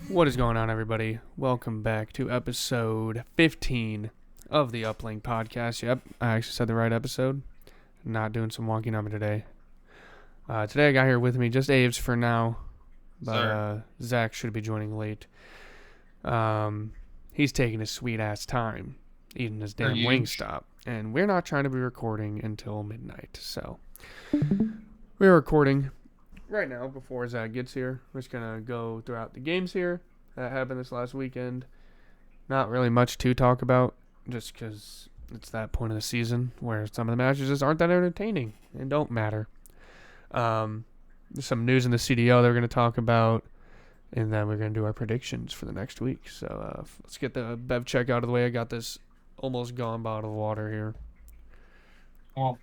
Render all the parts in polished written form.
What is going on, everybody? Welcome back to episode 15 of the Uplink podcast. Yep, I actually said the right episode. Not doing some wonky number today. Today I got here with me just Aves for now, but Zach should be joining late. He's taking his sweet-ass time eating his damn Wingstop, and we're not trying to be recording until midnight, so we're recording right now before Zach gets here. We're just going to go throughout the games here that happened this last weekend. Not really much to talk about, just because it's that point of the season where some of the matches just aren't that entertaining and don't matter. There's some news in the CDL that we're going to talk about, and then we're going to do our predictions for the next week. So let's get the bev check out of the way. I got this almost gone bottle of water here. Well,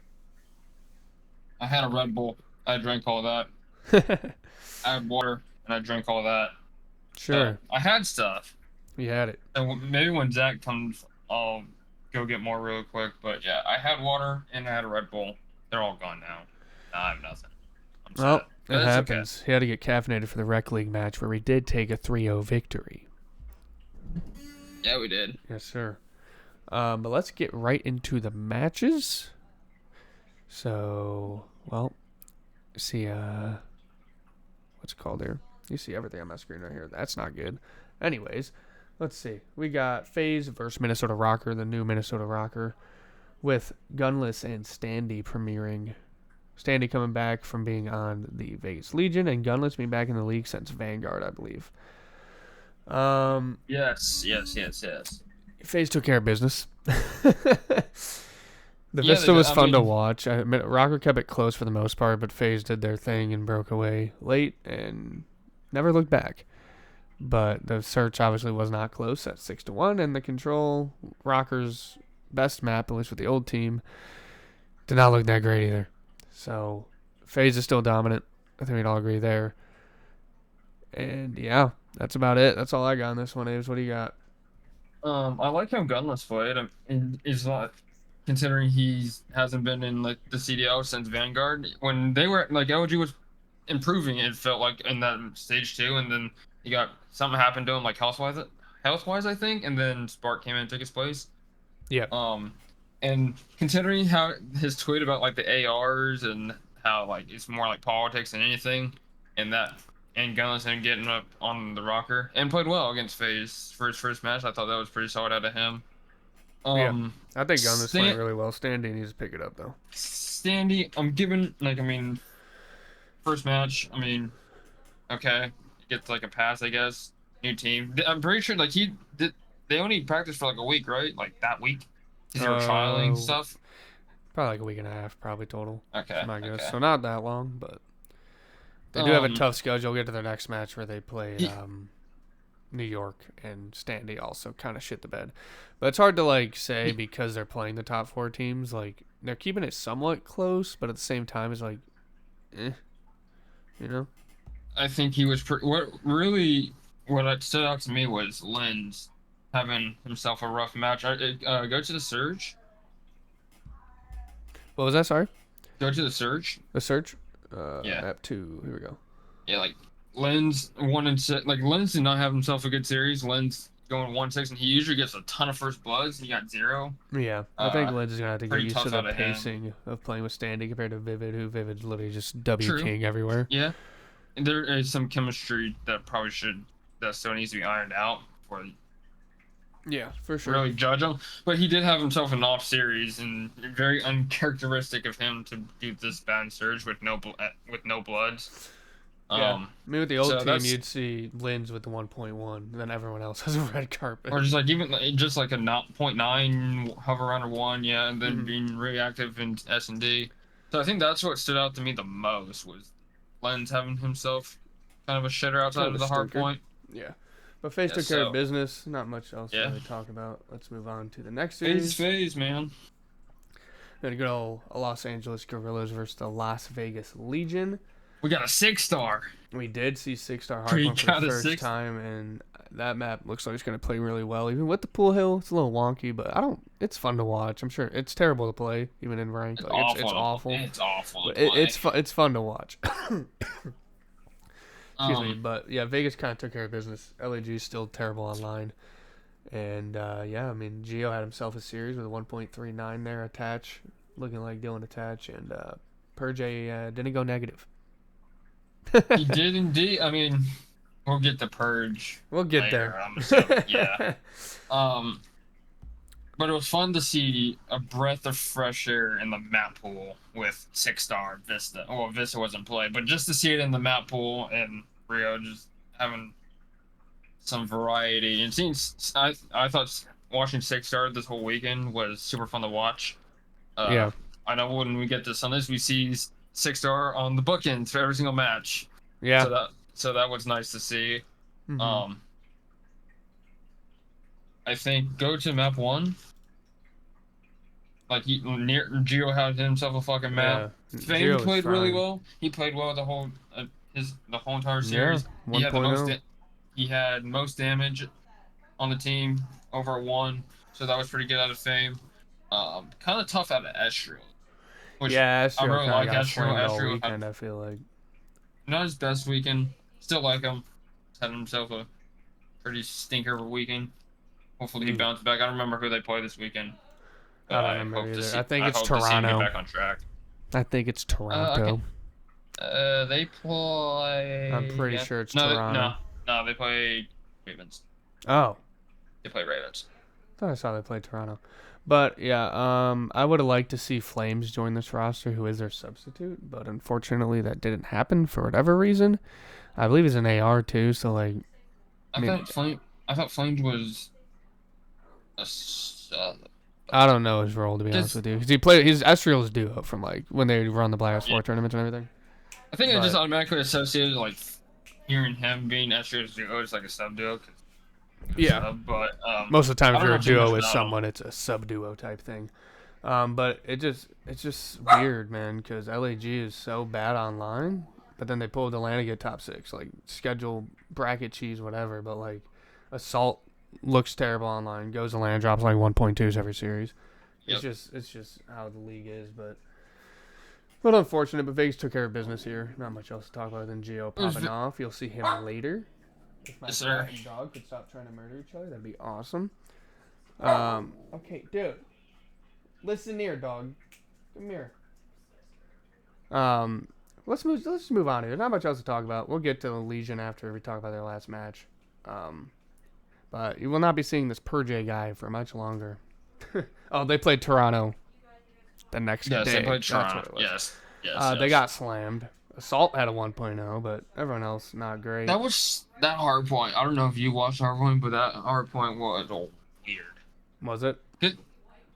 I had a Red Bull. I drank all that. I had water, and I drank all that. Sure. I had stuff. You had it. And maybe when Zach comes, I'll go get more real quick. But yeah, I had water, and I had a Red Bull. They're all gone now. I have nothing. I'm sad. Well, But it it's happens. okay. He had to get caffeinated for the rec league match where we did take a 3-0 victory. Yeah, we did. Yes, sir. But let's get right into the matches. So, well, see, what's it called here? You see everything on my screen right here. That's not good. Anyways, let's see. We got FaZe versus Minnesota Rocker, the new Minnesota Rocker, with Gunless and Standy premiering. Standy coming back from being on the Vegas Legion, and Gunless being back in the league since Vanguard, I believe. Yes. FaZe took care of business. The Yeah, Vista they was did. fun to watch. Rocker kept it close for the most part, but FaZe did their thing and broke away late and never looked back. But the search obviously was not close at 6-1, and the Control Rockers' best map, at least with the old team, did not look that great either. So FaZe is still dominant. I think we'd all agree there. And yeah, that's about it. That's all I got on this one, Aves. What do you got? I like how Gunless played. He's not, considering he hasn't been in like the CDL since Vanguard. When they were like LG was improving, it felt like in that stage 2, and then he got something happened to him like health-wise, I think, and then Spark came in and took his place. Yeah. And considering how his tweet about like the ARs and how like it's more like politics than anything, and Gunless and getting up on the Rocker and played well against FaZe for his first match. I thought that was pretty solid out of him. Yeah, I think Gunless playing really well. Standy needs to pick it up though. Standy, I'm giving first match. Okay, gets like a pass, I guess. New team. I'm pretty sure like he did. They only practiced for like a week, right? Like that week. Because they were trialing stuff. Probably like a week and a half, probably total. Okay. My guess. Okay. So not that long, but they do have a tough schedule. We'll get to their next match where they play New York, and Standy also kind of shit the bed. But it's hard to like say because they're playing the top 4 teams. Like they're keeping it somewhat close, but at the same time, it's like, you know. I think he was what stood out to me was Lens having himself a rough match. Go to the Surge. What was that? Sorry. Go to the Surge. The Surge. Yeah. Map 2. Here we go. Yeah, like Lens 1-6. Like Lens did not have himself a good series. Lens going 1-6, and he usually gets a ton of first bloods. He got 0. Yeah, I think Lens is gonna have to get used to the pacing of playing with Standy compared to Vivid, who Vivid's literally just King everywhere. Yeah, and there is some chemistry that still needs to be ironed out before. Yeah, for sure. Really judge him, but he did have himself an off series, and very uncharacteristic of him to do this bad surge with no bloods. Yeah, I mean with the old team, you'd see Lens with the 1.1, then everyone else has a red carpet. Or just like a 0.9 hover around or 1, yeah, and then being really active in S&D. So I think that's what stood out to me the most was Lens having himself kind of a shitter outside of the hard point. Yeah. But FaZe took care of business. Not much else to really talk about. Let's move on to the next series. FaZe, man. Then good old Los Angeles Guerrillas versus the Las Vegas Legion. We got a 6-star. We did see 6-star hardcore for the first time, and that map looks like it's going to play really well. Even with the pool hill, it's a little wonky, but it's fun to watch. I'm sure it's terrible to play, even in ranked. It's awful. It's awful. But it's fun to watch. Excuse me, but yeah, Vegas kind of took care of business. LAG is still terrible online. And yeah, I mean, Gio had himself a series with a 1.39 there attach, looking like Dylan attach, and Purge didn't go negative. He did indeed. I mean, we'll get the Purge. We'll get later, there. I'm assuming. Yeah. But it was fun to see a breath of fresh air in the map pool with 6-star Vista. Well, Vista wasn't played, but just to see it in the map pool and Rio just having some variety. And seeing, I thought watching 6-star this whole weekend was super fun to watch. Yeah. I know when we get to Sundays, we see 6-star on the bookends for every single match. Yeah. So that was nice to see. Mm-hmm. I think go to map 1. Like Gio had himself a fucking map. Yeah. Fame played really well. He played well the whole entire series. Yeah, He had most damage on the team over 1, so that was pretty good out of Fame. Kind of tough out of Estriel. Yeah, I really like Estriel. All weekend, I feel like not his best weekend. Still like him. Had himself a pretty stinker of a weekend. Hopefully he bounced back. I don't remember who they play this weekend. I don't remember either. I think it's Toronto. Back on track. I think it's Toronto. They play. I'm pretty sure it's Toronto. No, they play Ravens. Oh. They play Ravens. I thought I saw they played Toronto. But yeah, I would have liked to see Flames join this roster, who is their substitute, but unfortunately that didn't happen for whatever reason. I believe he's an AR too, so like. I thought Flames was a sub. I don't know his role, to be honest with you, because he's Estriel's duo from like when they run the Blast 4 tournaments and everything. I think I just automatically associated like hearing him being Estriel's duo is like a sub duo. Yeah, but most of the time if you're a duo with someone, it's a sub duo type thing. But it's just weird, man, because LAG is so bad online, but then they pulled Atlanta to get top 6, like schedule bracket cheese, whatever. But like Assault looks terrible online, goes Atlanta, drops like 1.2s every series. Yep. It's just how the league is, but unfortunate. But Vegas took care of business here. Not much else to talk about than Gio popping off. You'll see him later. If my cat and dog could stop trying to murder each other, that'd be awesome. Okay, dude. Listen here, dog. Come here. Let's move on here. There's not much else to talk about. We'll get to the Legion after we talk about their last match. But you will not be seeing this Purge guy for much longer. Oh, they played Toronto the next day. Yes, they played Toronto. Yes. They got slammed. Assault had a 1.0, but everyone else not great. That hard point. I don't know if you watched hard point, but that hard point was weird. Was it?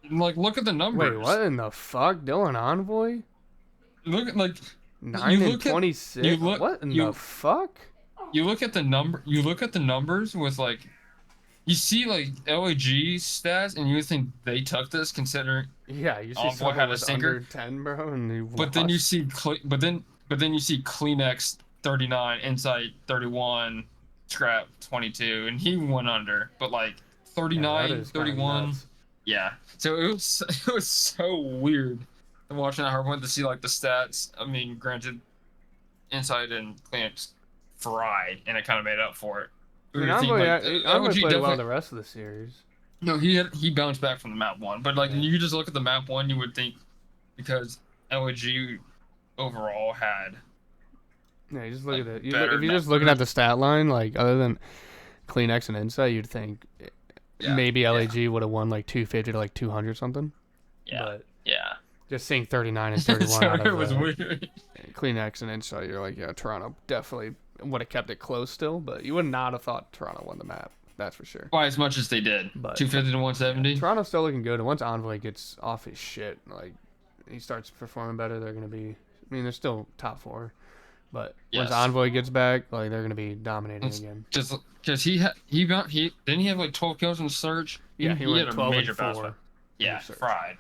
Look at the numbers. Wait, what in the fuck? Dylan Envoy? Look at 9 and 26. What in the fuck? You look at the numbers with like, you see like LAG stats, and you think they took this considering. Yeah, you see someone had a under 10, bro, and but then you see Kleenex 39, Insight 31, Scrap 22, and he went under. But like 39, 31, yeah. So it was so weird watching that hard point to see like the stats. I mean, granted, Insight and Kleenex fried, and it kind of made up for it. Envoy played well the rest of the series. No, he bounced back from the map 1, but like you just look at the map 1, you would think because LAG overall had. Yeah, you just look at it. If you're just looking at the stat line, like other than Kleenex and Insight, you'd think maybe LAG would have won like 250 to like 200 something. Yeah. But yeah. Just seeing 39 and 31 so out of it was weird. Kleenex and Insight, you're like, yeah, Toronto definitely would have kept it close still, but you would not have thought Toronto won the map. That's for sure. By as much as they did. But 250 to 170. Toronto's still looking good, and once Envoy gets off his shit, like he starts performing better, they're gonna be. I mean, they're still top 4, but once Envoy gets back, like they're gonna be dominating again. Just because he didn't he have like 12 kills in Surge? Yeah, he went had 12 a major and 4. Yeah, fried.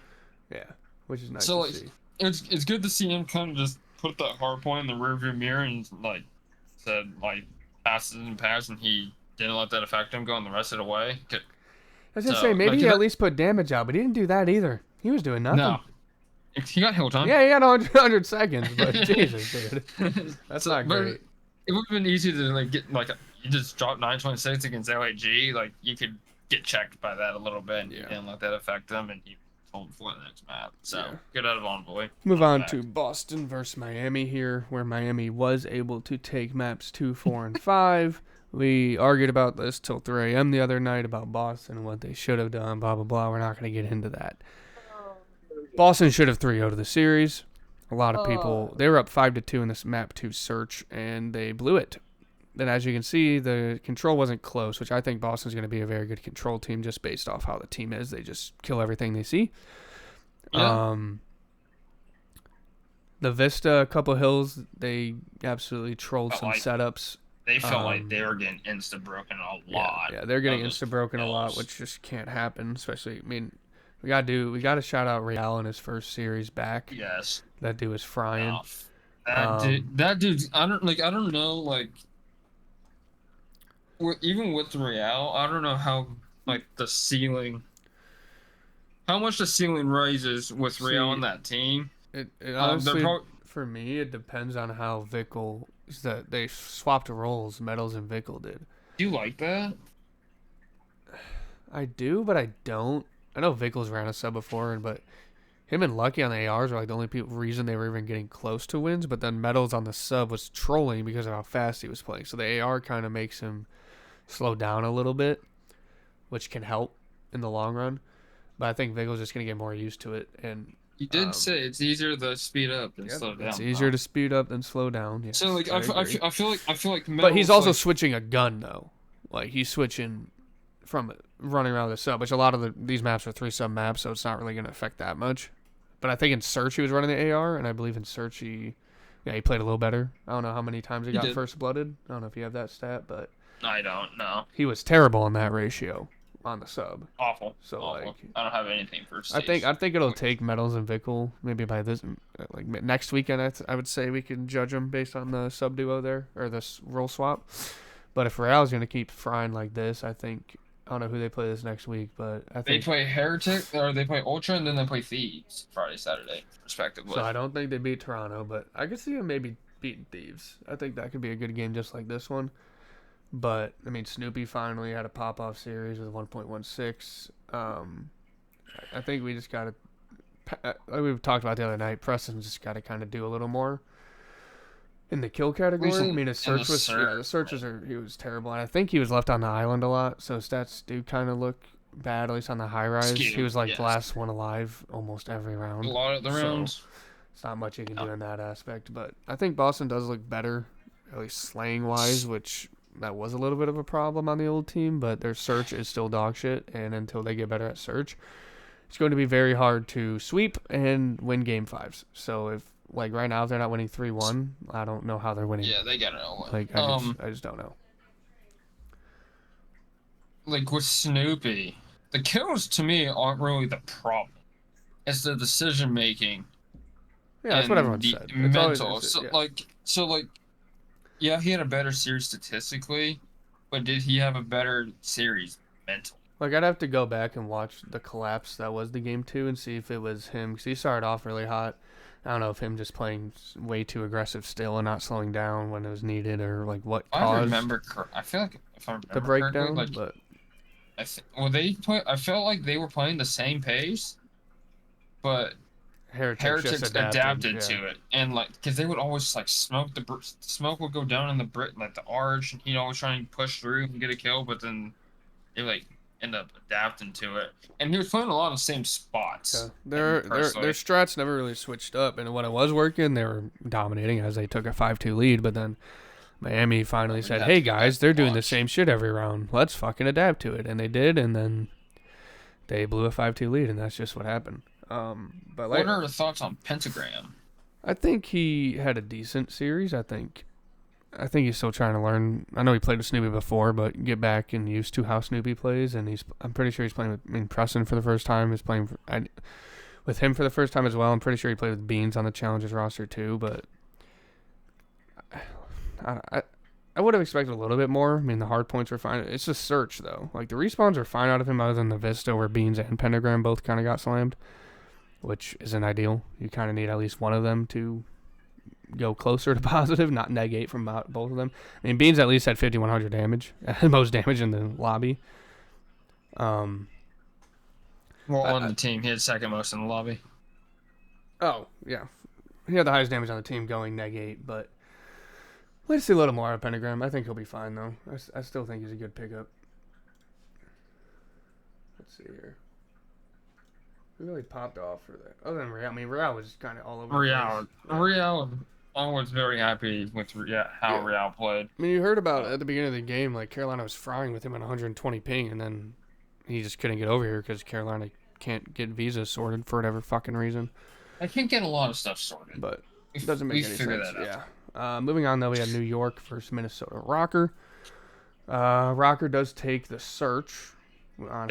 Yeah, which is nice to see. It's good to see him kind of just put that hard point in the rearview mirror and like said like passes and pass, and he didn't let that affect him going the rest of the way. I was gonna say maybe he at least put damage out, but he didn't do that either. He was doing nothing. No, he got hill time. Yeah, he got 100 seconds, but Jesus, dude, that's not great. it would have been easy to like get like you just drop 926 against LAG, like you could get checked by that a little bit, and you Yeah. didn't let that affect them, and you told for the next map. So Yeah. good out of Envoy. Move Fun on fact. to Boston versus Miami here, where Miami was able to take maps 2, 4, and 5. We argued about this till 3 a.m. the other night about Boston and what they should have done, blah, blah, blah. We're not going to get into that. Boston should have 3-0'd the series. A lot of people, they were up 5-2 in this map 2 search, and they blew it. Then, as you can see, the control wasn't close, which I think Boston's going to be a very good control team just based off how the team is. They just kill everything they see. Yeah. The Vista, a couple hills, they absolutely trolled Felt some like setups. they felt like they were getting insta broken a lot. Yeah, they're getting of those insta broken a lot, hills. which just can't happen. Especially, I mean, we gotta shout out Real in his first series back. Yes. That dude was frying. No. That dude's I don't know like even with Real, I don't know how like the ceiling how much the ceiling rises with Real on See, that team. it They're honestly, probably for me, it depends on how Vickle. That they swapped roles, Metals and Vickle did. do you like that? I do, but I don't. I know Vickles ran a sub before, but him and Lucky on the ARs were like the only reason they were even getting close to wins. But then Metals on the sub was trolling because of how fast he was playing. So the AR kind of makes him slow down a little bit, which can help in the long run. But I think Vickles just gonna get more used to it, and You did say it's easier to speed up than slow down. it's easier to speed up than slow down. Yes, So like I feel like but he's Metal's, also like, switching a gun though. Like he's switching from running around the sub, which a lot of these maps are 3 sub maps, so it's not really going to affect that much. But I think in Search he was running the AR, and I believe in Search he played a little better. I don't know how many times he got did. first blooded. I don't know if you have that stat, but I don't know. he was terrible in that ratio on the sub. Awful. So Awful. like, I don't have anything for I stage. think it'll take Metals and Vickle maybe by this like next weekend. I would say we can judge them based on the sub duo there or this role swap. But if Real's gonna keep frying like this, I think I don't know who they play this next week, but I They think play Heretic or they play Ultra and then they play Thieves Friday, Saturday, respectively. so. I don't think they beat Toronto, but I could see them maybe beating Thieves. I think that could be a good game just like this one. But I mean, Snoopy finally had a pop-off series with 1.16. I think we just gotta, like we talked about the other night. Preston just gotta kind of do a little more in the kill category. I mean, his search was the searches he was terrible, and I think he was left on the island a lot. So stats do kind of look bad, at least on the high rise. He was like the last one alive almost every round. A lot of the rounds. It's not much you can do in that aspect, but I think Boston does look better, at least slaying wise, which that was a little bit of a problem on the old team, but their search is still dog shit, and until they get better at search, it's going to be very hard to sweep and win game 5s. So if like right now if they're not winning 3-1, I don't know how they're winning. Yeah, they gotta know. Like I just don't know. Like with Snoopy, the kills to me aren't really the problem. It's the decision making. Yeah, that's what everyone said. Mental. Yeah, he had a better series statistically, but did he have a better series mental? Like I'd have to go back and watch the collapse that was the game 2 and see if it was him, because he started off really hot. I don't know if him just playing way too aggressive still and not slowing down when it was needed, or like what caused. I feel like if I remember the breakdown, like, but I felt like they were playing the same pace, but Heretics adapted to it, and like because they would always like smoke would go down in the like the arch, and he'd always try and push through and get a kill, but then they like end up adapting to it, and he was playing a lot of the same spots. Yeah. Their strats never really switched up, and when it was working, they were dominating as they took a 5-2 lead. But then Miami finally said, "Hey guys, they're doing the same shit every round. Let's fucking adapt to it," and they did, and then they blew a 5-2 lead, and that's just what happened. But what are the thoughts on Pentagram? I think he had a decent series. I think he's still trying to learn. I know he played with Snoopy before, but get back and used to how Snoopy plays. And I'm pretty sure he's playing with Preston for the first time. He's playing with him for the first time as well. I'm pretty sure he played with Beans on the Challengers roster too. But I would have expected a little bit more. I mean, the hard points were fine. It's just search though. Like the respawns are fine out of him, other than the Vista where Beans and Pentagram both kind of got slammed, which isn't ideal. You kind of need at least one of them to go closer to positive, not negate from both of them. I mean, Beans at least had 5,100 damage, most damage in the lobby. Well, on the team, he had second most in the lobby. Oh, yeah. He had the highest damage on the team going negate, but let's see a little more out of Pentagram. I think he'll be fine, though. I still think he's a good pickup. Let's see here. Who really popped off for that? Other than Real. I mean, Real was kind of all over the place. Real, I was very happy with how Real played. I mean, you heard about at the beginning of the game, like, Carolina was frying with him at 120 ping, and then he just couldn't get over here because Carolina can't get visas sorted for whatever fucking reason. I can't get a lot of stuff sorted. But it doesn't make any sense. That yeah. Moving on, though, we had New York versus Minnesota Rocker. Rocker does take the search. They probably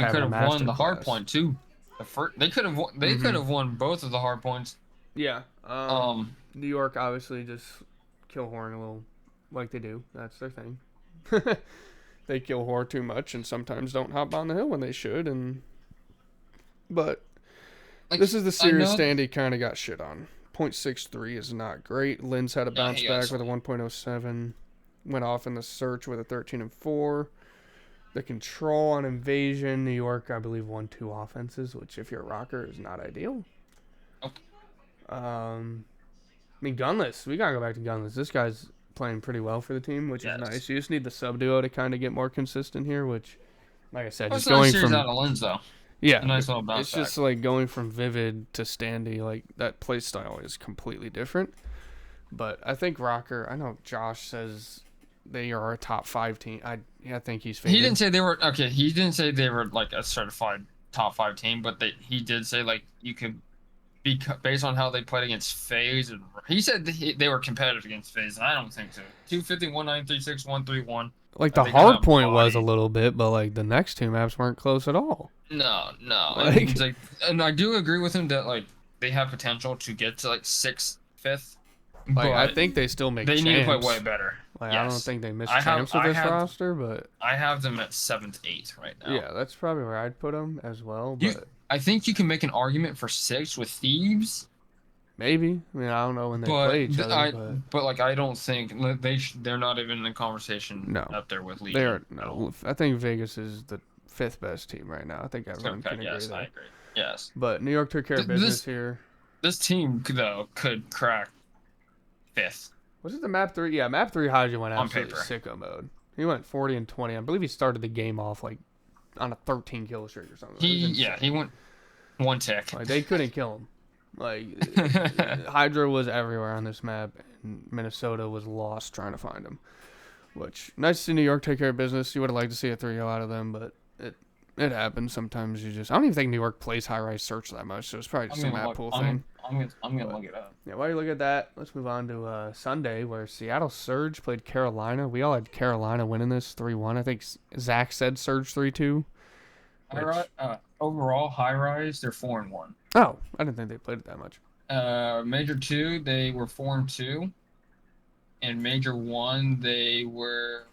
could have won the hard point too. They could have could have won both of the hard points. Yeah. New York obviously just kill Horn a little like they do. That's their thing. They kill Horn too much and sometimes don't hop on the hill when they should. But this is the series Standy kind of got shit on. 0.63 is not great. Lynn's had a bounce back with a 1.07. Went off in the search with a 13-4. The control on invasion, New York, I believe, won 2 offenses, which, if you're a Rocker, is not ideal. Okay. I mean, Gunless. We got to go back to Gunless. This guy's playing pretty well for the team, which is nice. You just need the sub-duo to kind of get more consistent here, which, like I said, just going from... out of Lens, though. Yeah. A nice little bounce it's just like going from Vivid to Standy. Like, that play style is completely different. But I think Rocker... I know Josh says... They are a top 5 team. I think he's favored. He didn't say they were okay. He didn't say they were like a certified top 5 team, but he did say like you could be based on how they played against FaZe. And he said they were competitive against FaZe. I don't think so. 250, 1936, 131. Like the hard point was a little bit, but like the next 2 maps weren't close at all. No. Like, and I do agree with him that like they have potential to get to like 6th, 5th. Like I think they still make. They champs. need to play way better. Like I don't think they miss champs with this roster, but I have them at 7th, 8th right now. Yeah, that's probably where I'd put them as well. But I think you can make an argument for 6th with Thieves. Maybe. I mean, I don't know when they play each other. But like, I don't think they're not even in the conversation up there with Legion. I think Vegas is the 5th best team right now. I think everyone can agree there. I agree. Yes. But New York took care of business here. This team, though, could crack 5th. Was it the map 3? Yeah, map 3 Haji went absolutely sicko mode. He went 40-20. I believe he started the game off like on a 13 kill streak or something. He went 1 tick. Like, they couldn't kill him. Like Hydra was everywhere on this map, and Minnesota was lost trying to find him. Which nice to see New York take care of business. You would have liked to see a 3-0 out of them, but it happens. Sometimes you just... I don't even think New York plays high-rise search that much, so it's probably just a map pool thing. I'm gonna look it up. Yeah, while you look at that, let's move on to Sunday, where Seattle Surge played Carolina. We all had Carolina winning this 3-1. I think Zach said Surge 3-2. Overall, high-rise, they're 4-1. Oh, I didn't think they played it that much. Major 2, they were 4-2. And Major 1, they were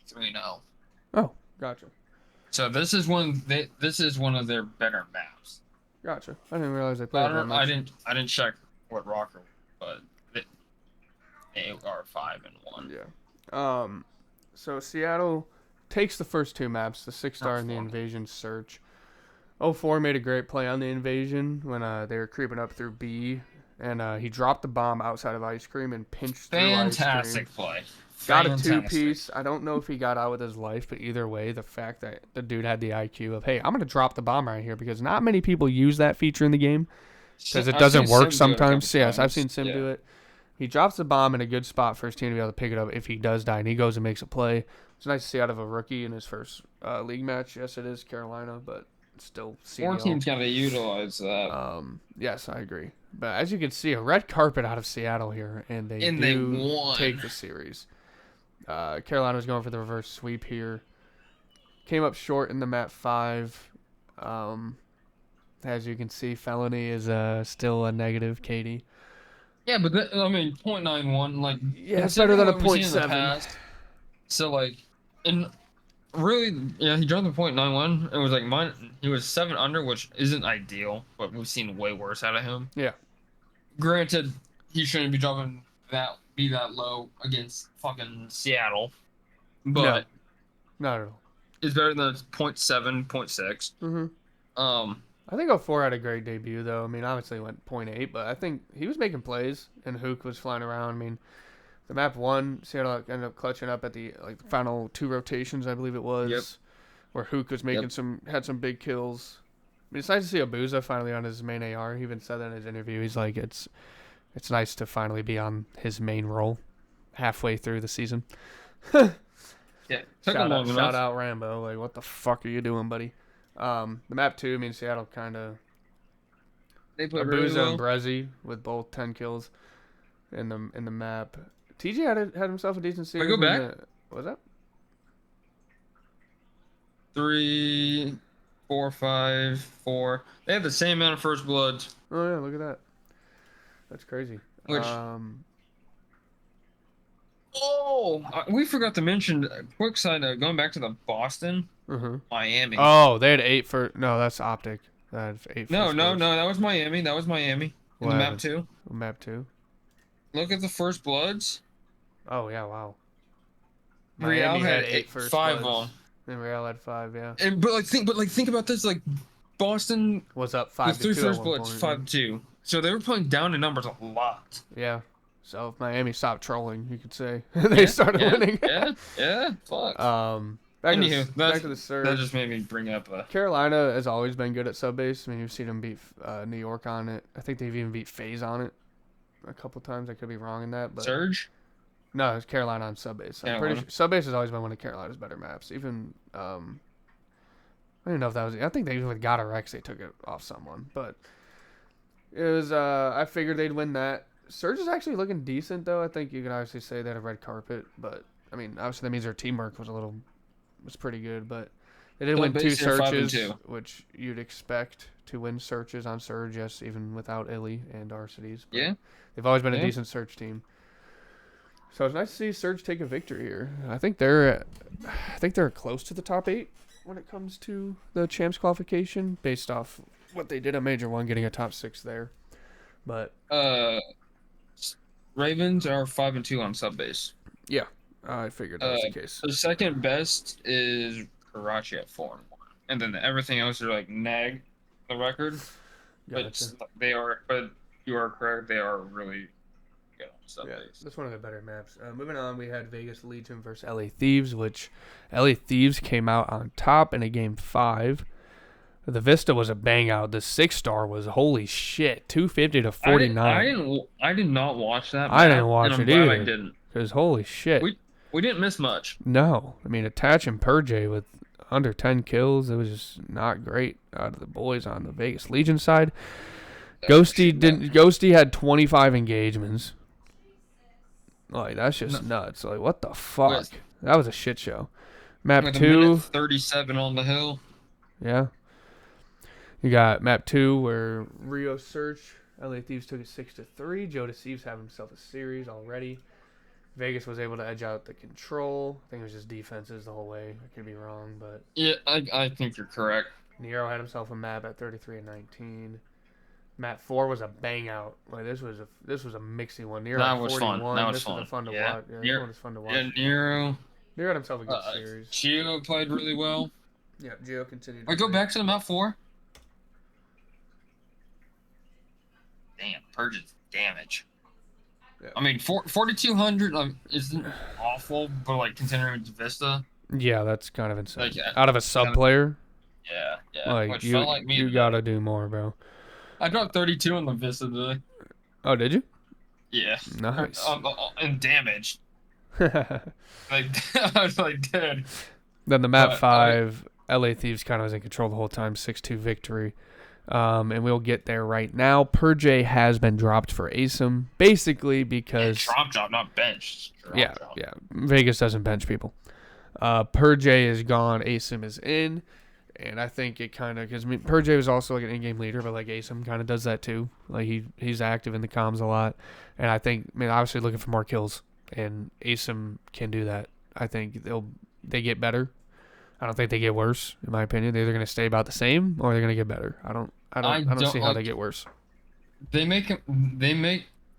3-0. Oh, gotcha. So this is one of their better maps. Gotcha. I didn't realize they played that much. I didn't check what Rocker, but they are 5-1. Yeah. So Seattle takes the first 2 maps, the 6-star and the Invasion Search. 04 made a great play on the Invasion when they were creeping up through B, and he dropped the bomb outside of Ice Cream and pinched through Ice Cream. Fantastic play. Got a 2-piece. I don't know if he got out with his life, but either way, the fact that the dude had the IQ of, hey, I'm going to drop the bomb right here because not many people use that feature in the game because it doesn't work sometimes. Yes, I've seen Sim do it. He drops the bomb in a good spot for his team to be able to pick it up if he does die, and he goes and makes a play. It's nice to see out of a rookie in his first league match. Yes, it is Carolina, but still CDL. 4 teams got to utilize that. Yes, I agree. But as you can see, a red carpet out of Seattle here, and they won. Take the series. Carolina was going for the reverse sweep here. Came up short in the map 5. As you can see, Felony is still a negative, Katie. Yeah, but 0.91, like... Yeah, it's better than a 0.7. So, like, and really, yeah, he dropped the 0.91. It was like he was 7 under, which isn't ideal, but we've seen way worse out of him. Yeah. Granted, he shouldn't be dropping that low against fucking Seattle, No, but not at all. it's better than 0.7, 0.6. I think 04 had a great debut, though. I mean, obviously he went .8, but I think he was making plays, and Hook was flying around. I mean, the map won. Seattle ended up clutching up at the final 2 rotations, I believe it was, Yep. where Hook was making had some big kills. I mean, it's nice to see Abuza finally on his main AR. He even said that in his interview. He's like, it's nice to finally be on his main role halfway through the season. Yeah, shout out Rambo. Like, what the fuck are you doing, buddy? The map 2, I mean, Seattle kind of They played Abuza really well. and Brezzy with both 10 kills in the map. TJ had himself a decent series. Go back. What was that? 3, 4, 5, 4. They have the same amount of first bloods. Oh yeah, look at that. That's crazy. Which we forgot to mention. Quick side note: going back to the Boston, Miami. Oh, they had 8 for no. That's Optic. That had 8. No, that was Miami. That was Miami in the map 2. Map 2. Look at the first bloods. Oh yeah, wow. Real Miami had 8 first 5 bloods. And Real had 5, yeah. And think about this. Like Boston was up 5 to 2 first bloods, 5-2. So they were playing down in numbers a lot. Yeah. So if Miami stopped trolling, you could say they started winning. Yeah. Fuck. Back to the Surge. That just made me bring up. Carolina has always been good at sub base. I mean, you've seen them beat New York on it. I think they've even beat FaZe on it a couple times. I could be wrong in that, but Surge. No, it's Carolina on sub base. I'm pretty sure sub base has always been one of Carolina's better maps. Even I don't know if that was. I think they even with Gotta Rex they took it off someone, but it was. I figured they'd win that. Surge is actually looking decent though. I think you can obviously say they had a red carpet, but I mean obviously that means their teamwork was pretty good. But they did win 2 searches, which you'd expect to win searches on Surge. Yes, even without Illy and Arcides. Yeah, they've always been a decent search team. So it's nice to see Surge take a victory here. I think they're close to the top 8 when it comes to the champs qualification, based off what they did at Major 1, getting a top 6 there. But Ravens are 5-2 on sub base. Yeah, I figured that was the case. The second best is Karachi at 4-1, and then everything else are like nag the record. Gotcha. But you are correct. They are really good on sub base. That's one of the better maps. Moving on, we had Vegas Legion versus LA Thieves, which LA Thieves came out on top in a game 5. The Vista was a bang out. The 6-star was holy shit, 250 to 49. I did not watch that. I didn't watch it either. I didn't. Because holy shit. We didn't miss much. No, I mean attaching Purge with under 10 kills, it was just not great out of the boys on the Vegas Legion side. Ghosty had 25 engagements. Like that's just nuts. Like what the fuck? That was a shit show. Map 2, 37 on the hill. Yeah. You got map 2 where Rio Search, LA Thieves took it 6-3. Joe Deceives have himself a series already. Vegas was able to edge out the control. I think it was just defenses the whole way. I could be wrong, but yeah, I think you're correct. Nero had himself a map at 33-19. Map 4 was a bang out. Like this was a mixy one. Nero that was 41. Fun. That was this fun. Was fun to watch. Yeah, this one was fun to watch. Yeah, Nero had himself a good series. Gio played really well. Yeah, Gio continued. Go back to the map 4. Damn, Purge's damage. Yeah. I mean, 4,200 isn't awful, but like considering it's Vista. Yeah, that's kind of insane. Like, out of a sub player. Yeah. Like which you, felt like me. You gotta do more, bro. I dropped 32 on the Vista today. Oh, did you? Yeah. Nice. And damage. Like I was like, dude. Then the map 5, LA Thieves kind of was in control the whole time, 6-2 victory. And we'll get there right now. Purge has been dropped for ASIM, basically because drop, not bench. Yeah. Vegas doesn't bench people. Purge is gone, ASIM is in, and I think it kind of because Purge was also like an in-game leader, but like ASIM kind of does that too. Like he's active in the comms a lot, and I think obviously looking for more kills, and ASIM can do that. I think they get better. I don't think they get worse, in my opinion. They're either going to stay about the same or they're going to get better. I don't see how they get worse. they make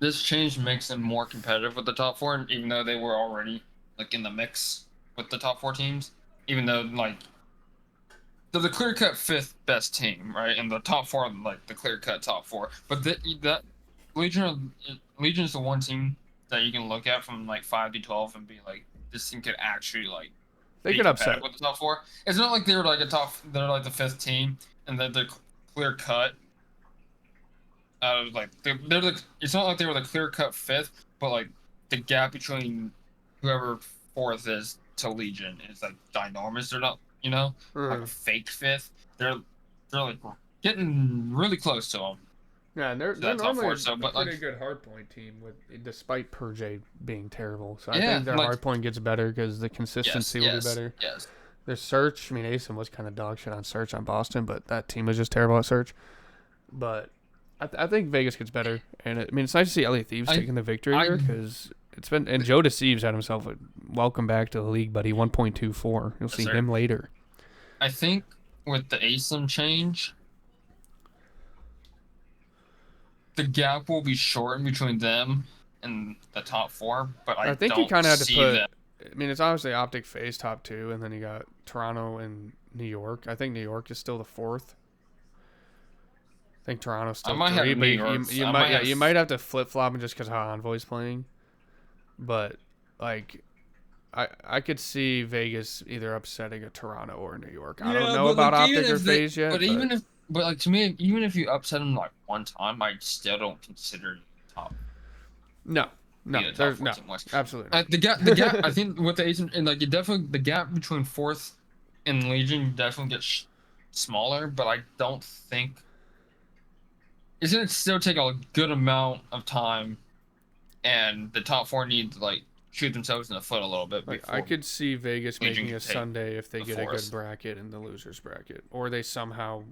this change makes them more competitive with the top four, even though they were already like in the mix with the top four teams. Even though like they're the clear cut fifth best team, right? And the top four are like the clear cut top four. But that Legion is the one team that you can look at from like 5 to 12 and be like, this team could actually like They be could competitive upset. with the top four. It's not like they're like they're like the fifth team and that they're clear cut. Like they're the. It's not like they were the clear cut fifth, but like the gap between whoever fourth is to Legion is like ginormous. They're not, like a fake fifth. They're like getting really close to them. Yeah, and they're That top normally four. So, a but pretty like, good hardpoint team with despite Purge being terrible. So I yeah, think their like hardpoint gets better because the consistency will be better. yes. Their search, I mean, Asen was kind of dog shit on search on Boston, but that team was just terrible at search. But I think Vegas gets better, and I mean, it's nice to see LA Thieves taking the victory here because it's been. And Joe Deceives had himself a welcome back to the league, buddy. 1.24. You'll see him later. I think with the ASIM change, the gap will be shortened between them and the top four, but I think you don't kind of had to see put. them. I mean, it's obviously OPTIC FaZe top 2, and then you got Toronto and New York. I think New York is still the 4th. I think Toronto's still 3, but you might have to flip flop them just because how Envoy's playing. Like I could see Vegas either upsetting a Toronto or New York. I don't know about OPTIC or FaZe yet. But like to me, even if you upset them like one time, I still don't consider top. No, there's no, absolutely not. The gap. I think with the Asian and like the gap between fourth and Legion definitely gets smaller, but I don't think it's gonna still take a good amount of time, and the top four need to like shoot themselves in the foot a little bit. I could see Vegas making a Sunday if they get a good fourth. bracket in the losers bracket, or they somehow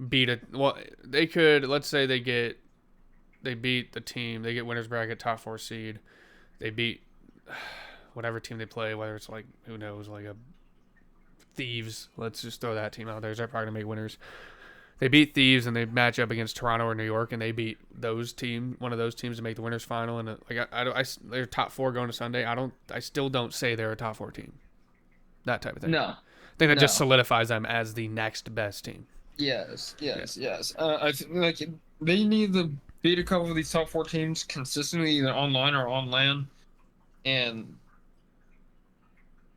beat it. Well, they could. Let's say they beat the team. They get winners bracket top 4 seed. They beat whatever team they play, whether it's like who knows, like a Thieves. Let's just throw that team out there. They're probably gonna make winners. They beat Thieves and they match up against Toronto or New York, and they beat one of those teams to make the winners final. And they're top 4 going to Sunday. I still don't say they're a top 4 team. That type of thing. No, I think that just solidifies them as the next best team. Yes. I think like they need to beat a couple of these top 4 teams consistently, either online or on LAN, and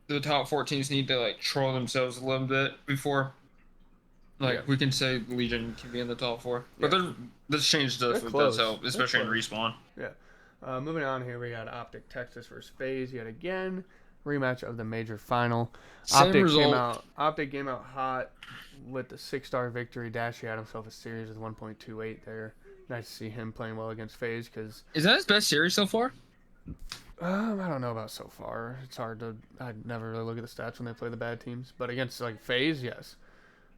the top 4 teams need to like troll themselves a little bit before. We can say Legion can be in the top 4, but this change does help, especially in respawn. Yeah. Moving on here, we got OPTIC Texas versus FaZe yet again. Rematch of the major final. OPTIC came out hot with the 6-star victory. Dashy had himself a series with 1.28 there. Nice to see him playing well against FaZe because. Is that his best series so far? I don't know about so far. It's hard to. I never really look at the stats when they play the bad teams, but against like FaZe, yes.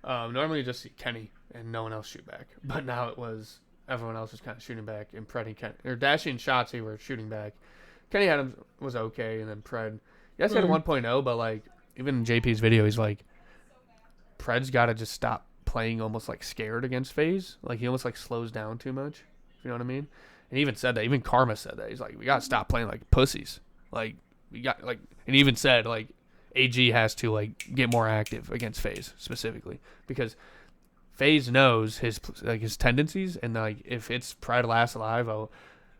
Normally you just see Kenny and no one else shoot back, but now it was everyone else was kind of shooting back, and Pred and Kenny, or Dashy and Shotzi were shooting back. Kenny Adams was okay, and then Pred, yes, he had a 1.0, but like even in JP's video, he's like, Pred's got to just stop playing almost like scared against FaZe. Like he almost like slows down too much. You know what I mean? And he even said that. Even Karma said that. He's like, we gotta stop playing like pussies. Like we got like, and he even said like, AG has to like get more active against FaZe specifically because FaZe knows his tendencies, and like if it's Pride last alive,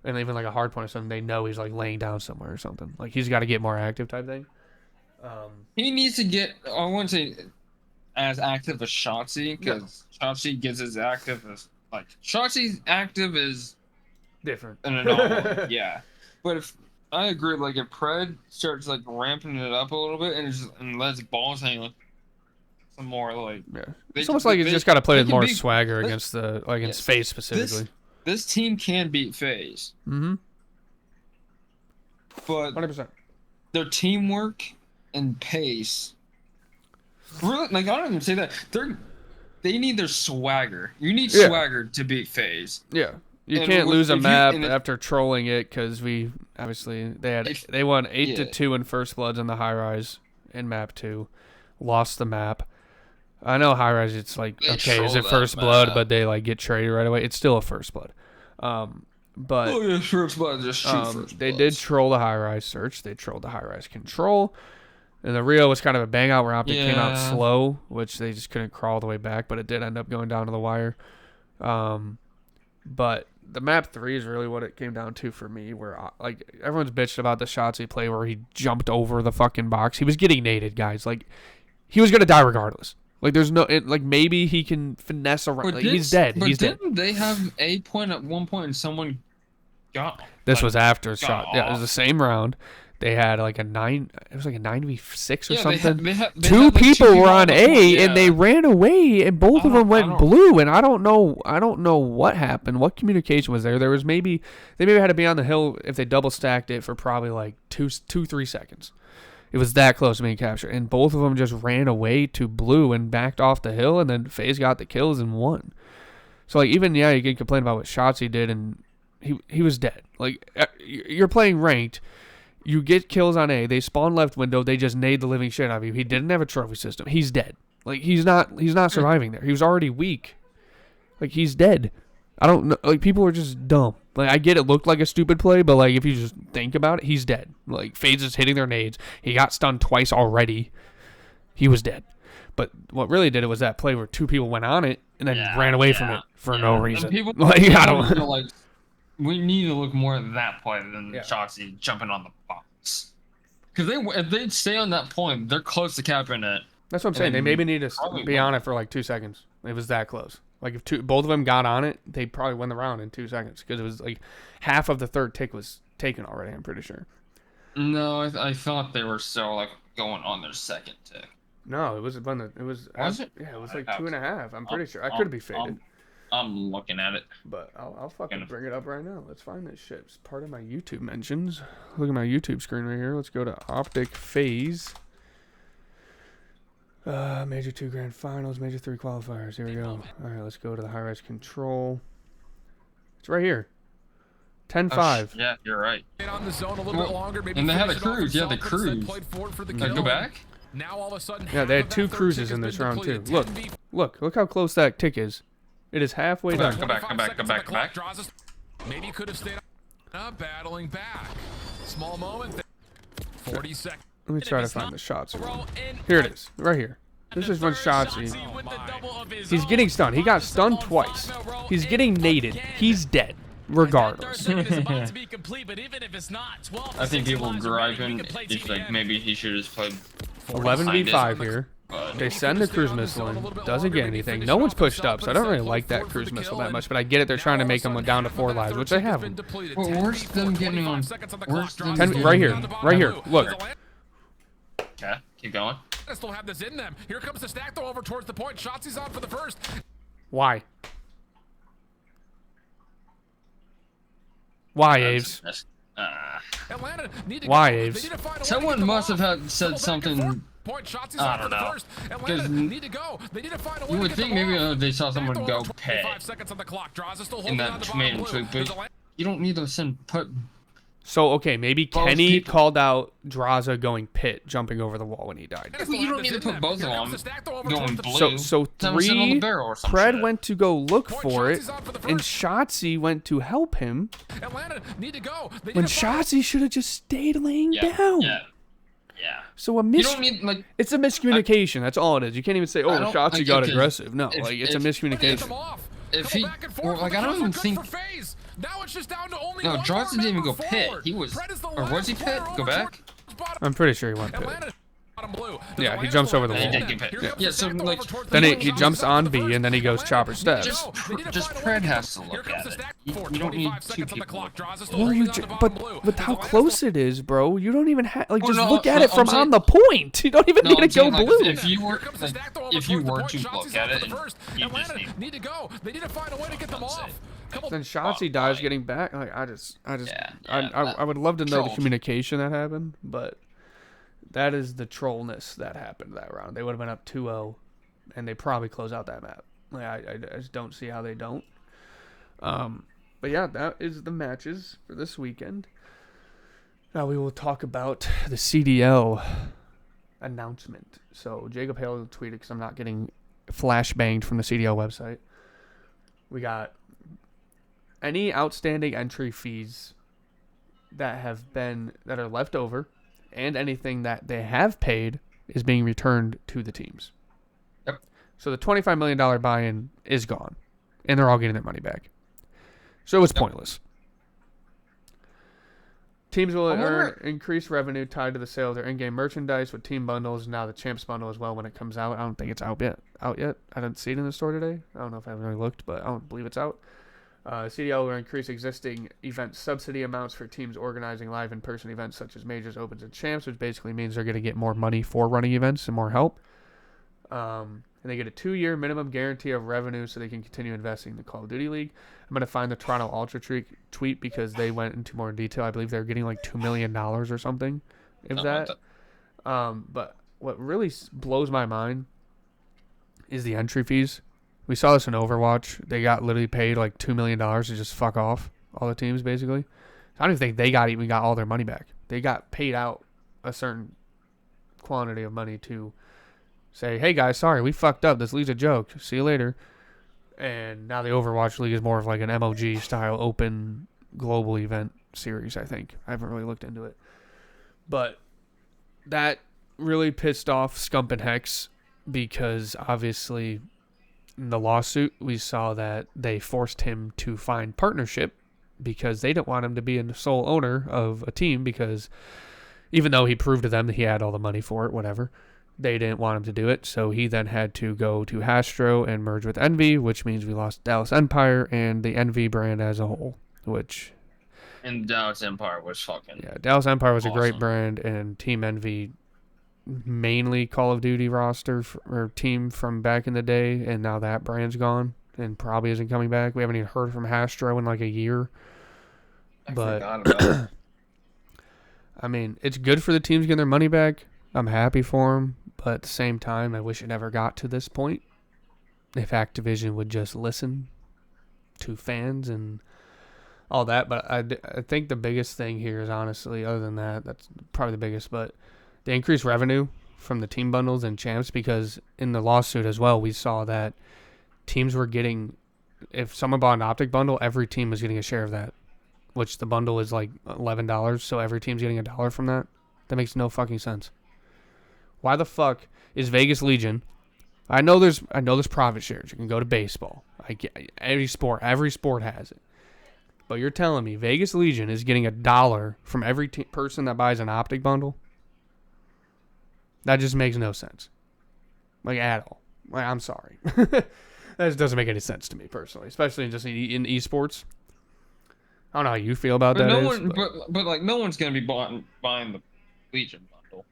and even like a hard point or something, they know he's like laying down somewhere or something. Like he's got to get more active type thing. He needs to get. I wouldn't say as active as Shotzi because Shotzi gets as active as like Shotzi's active is different. An anomaly, yeah. But if I agree, like if Pred starts like ramping it up a little bit and lets balls hang like some more like it's almost like he's just got to play with more swagger against FaZe specifically. This team can beat FaZe. Mm-hmm. But 100%. Their teamwork and pace. Really, like I don't even say that they need their swagger. You need swagger to beat FaZe. Yeah. You can't lose a map after trolling it because they won 8-2 in First Bloods on the high rise in map 2, lost the map. I know high rise. It's like They okay, is it troll first that blood? map. But they like get traded right away. It's still a first blood. But Oh yeah, first blood, just shoot first they did bloods. troll the high rise search. They trolled the high rise control. And the Rio was kind of a bang out where Optic came out Yeah. slow, which they just couldn't crawl all the way back, but it did end up going down to the wire. But the map 3 is really what it came down to for me, where like everyone's bitched about the shots he played where he jumped over the fucking box. He was getting naded, guys. Like he was gonna die regardless. Like there's no like maybe he can finesse around. Like, he's dead. But He's dead. didn't they have a point at one point and someone got? This like, was after shot. Yeah, it was off? the same round. They had like a 9. It was like a 9v6 or Yeah, something. they had, Two like, people were on the A, point, and they yeah. ran away, and both of them I went don't- blue. And I don't know what happened. What communication was there? There was they maybe had to be on the hill if they double stacked it for probably like 3 seconds. It was that close to being captured, and both of them just ran away to blue and backed off the hill, and then FaZe got the kills and won. So like even you can complain about what shots he did, and he was dead. Like you're playing ranked. You get kills on A. They spawn left window. They just nade the living shit out of you. He didn't have a trophy system. He's dead. Like he's not surviving there. He was already weak. Like he's dead. I don't know. Like people are just dumb. Like I get it looked like a stupid play, but like if you just think about it, he's dead. Like FaZe is hitting their nades. He got stunned twice already. He was dead. But what really did it was that play where 2 people went on it and then ran away from it for no reason. And people, Like I people don't. like, we need to look more at that play than Yeah. Shoxy jumping on the box. Because if they stay on that point, they're close to capping it. That's what I'm saying. They And maybe need to probably be won. on it for like 2 seconds. It was that close. Like if both of them got on it, they probably won the round in 2 seconds because it was like half of the third tick was taken already. I'm pretty sure. No, I thought they were still like going on their second tick. No, it was it was it? Yeah, it was I like have 2.5. I'm pretty sure. I I'm- could be faded, I'm looking at it. but I'll fucking Gonna- bring it up right now. Let's find this shit. It's part of my YouTube mentions. Look at my YouTube screen right here. Let's go to Optic FaZe. Major 2 grand finals, major 3 qualifiers. Here we go. All right, let's go to the high rise control. It's right here. 10-5. Yeah, you're right. On the zone a little Well, bit longer, maybe and they had a finish it off cruise, yeah, they themselves, instead cruised. played forward for the Like, kill. go back. Now all of a sudden, Yeah, they half had of 2 that third cruises tick in has this been round too. depleted. Look how close that tick is. It is halfway Go back, done. go back, 25 seconds on the back. clock. DRAZAH maybe could have stayed up, battling back. Small moment. 40 seconds. Let me try to find the shots. Here it is, right here. This is when Shotsy. He's getting stunned. He got stunned twice. He's getting naded. He's dead, regardless. I think people griping if like maybe he should have just played 11v5 here. but They send the cruise missile in. Doesn't get anything. No one's pushed up, so I don't really like that cruise missile that much. But I get it. They're trying to make him down to 4 lives, which they haven't. Well, where's them getting on? Where's them Right here. Right here. Look. Okay, keep going. I still have this in them. Here comes the stack though over towards the point. Shotsy's on for the first. Why? Why, Aves? Atlanta need to Why, go. They Aves? need to find a way to Someone get them must have off. had said Pull back and something. forth. Point. Shotsy's I on for don't the know. first. 'Cause Atlanta need to go. They need to find a way You to would get think them maybe off. they saw someone Back go over pay 25 seconds on the clock. DRAZAH still in holding on that the main bottom tree, blue. but you don't need to put. So, okay, maybe Both Kenny people. called out DRAZAH going pit, jumping over the wall when he died. You don't need to put both of them going blue. So Someone sit on the 3, barrel or some Pred shit. went to go look Point. for it, Shotsy's on for the and first. Shotsy went to help him, Atlanta need to go. They need when to find- Shotsy should have just stayed laying Yeah, down. yeah. So a You don't need like. it's a miscommunication. That's all it is. You can't even say, I "Oh, don't- Shotsy like, got okay, aggressive." No, if- like it's a if- Get miscommunication. them off. If Couple he- back and forth well, with like, the I don't cross even for think- FaZe. Now it's just down to only No, one Johnson more didn't even member go pit. forward. He was, Pred is the or was he last pit? player Go over back. towards bottom. I'm pretty sure he went pit. Atlanta, bottom blue. Does Yeah, he Atlanta jumps still over the have wall. this He in did them? get pit. Here comes Yeah, the so, stack like, over towards Then the he point. jumps Shotsy's on for the B, and then he goes chopper steps. Just Pred has to look at it. You don't need 2 people. Well, but with how close it is, bro, you don't even have like Well, just no, look at it I'm from saying- on the point. You don't even No, need to I'm go saying, like, blue. if you were, like, if you were to look at it, and you just Atlanta need to go. They need to find a way to get them That's off. it. Then Shotsy dies fine. getting back. Like I just, Yeah, I would love to know the trolled. communication that happened, but that is the trollness that happened that round. They would have been up 2-0, and they probably close out that map. Like I just don't see how they don't. But yeah, that is the matches for this weekend. Now we will talk about the CDL announcement. So Jacob Hale tweeted because I'm not getting flashbanged from the CDL website. We got any outstanding entry fees that are left over, and anything that they have paid is being returned to the teams. Yep. So the $25 million buy-in is gone, and they're all getting their money back. So it was pointless. Teams will earn increased revenue tied to the sale of their in-game merchandise with team bundles. Now the Champs bundle as well when it comes out. I don't think it's out yet. I didn't see it in the store today. I don't know if I haven't really looked, but I don't believe it's out. CDL will increase existing event subsidy amounts for teams organizing live in-person events such as Majors, Opens, and Champs, which basically means they're going to get more money for running events and more help. And they get a 2-year minimum guarantee of revenue so they can continue investing in the Call of Duty League. I'm going to find the Toronto Ultra tweet because they went into more detail. I believe they're getting like $2 million or something, if that. But what really blows my mind is the entry fees. We saw this in Overwatch. They got literally paid like $2 million to just fuck off, all the teams basically. I don't even think they even got all their money back. They got paid out a certain quantity of money to say, hey guys, sorry, we fucked up. This league's a joke. See you later. And now the Overwatch League is more of like an MOG style open global event series, I think. I haven't really looked into it. But that really pissed off Scump and Hex because obviously in the lawsuit we saw that they forced him to find partnership because they didn't want him to be a sole owner of a team because even though he proved to them that he had all the money for it, whatever, they didn't want him to do it, so he then had to go to Hastro and merge with Envy, which means we lost Dallas Empire and the Envy brand as a whole, which... And Dallas Empire was fucking... Yeah, Dallas Empire was awesome. A great brand, and Team Envy, mainly Call of Duty roster or team from back in the day, and now that brand's gone and probably isn't coming back. We haven't even heard from Hastro in like a year. I forgot about it. I mean, it's good for the teams getting their money back. I'm happy for them. But at the same time, I wish it never got to this point. If Activision would just listen to fans and all that. But I think the biggest thing here is honestly, other than that, that's probably the biggest, but the increased revenue from the team bundles and champs, because in the lawsuit as well, we saw that teams were getting, if someone bought an OPTIC bundle, every team was getting a share of that, which the bundle is like $11, so every team's getting $1 from that. That makes no fucking sense. Why the fuck is Vegas Legion? I know there's profit shares. You can go to baseball. I get every sport has it. But you're telling me Vegas Legion is getting $1 from every person that buys an OPTIC bundle? That just makes no sense. Like at all. Like, I'm sorry. That just doesn't make any sense to me personally, especially just in esports. I don't know how you feel about but that. But like no one's gonna be buying the Legion bundle.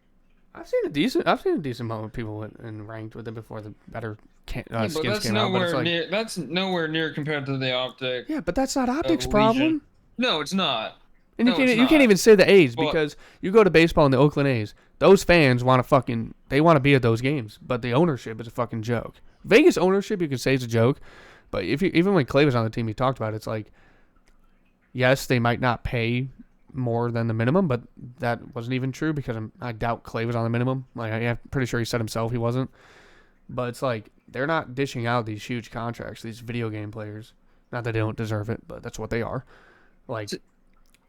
I've seen a decent amount of people in ranked with it before the better skins came out. But it's like, that's nowhere near compared to the OPTIC. Yeah, but that's not OPTIC's problem. No, it's not. And you can't even say the A's because you go to baseball in the Oakland A's. Those fans want to be at those games, but the ownership is a fucking joke. Vegas ownership, you could say, is a joke, but even when Clay was on the team, he talked about it. It's like, yes, they might not pay more than the minimum, but that wasn't even true because I doubt Clay was on the minimum. Like, I'm pretty sure he said himself he wasn't. But it's like they're not dishing out these huge contracts, these video game players. Not that they don't deserve it, but that's what they are. Like,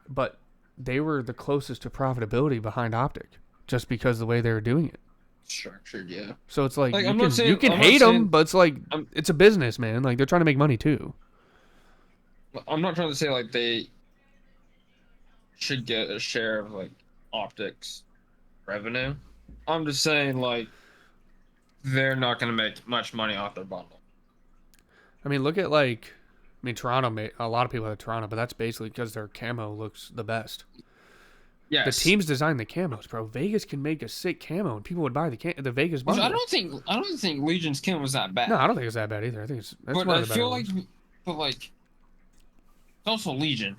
but they were the closest to profitability behind OPTIC just because of the way they were doing it. Structured, yeah. So it's like you can hate them, but it's like it's a business, man. Like, they're trying to make money too. I'm not trying to say like they should get a share of like OPTIC's revenue. I'm just saying like they're not going to make much money off their bundle. I mean, look at Toronto. A lot of people have Toronto, but that's basically because their camo looks the best. Yes. The teams design the camos, bro. Vegas can make a sick camo, and people would buy the Vegas bundle. I don't think Legion's camo was that bad. No, I don't think it's that bad either. I think that's one of the better ones. But it's also Legion.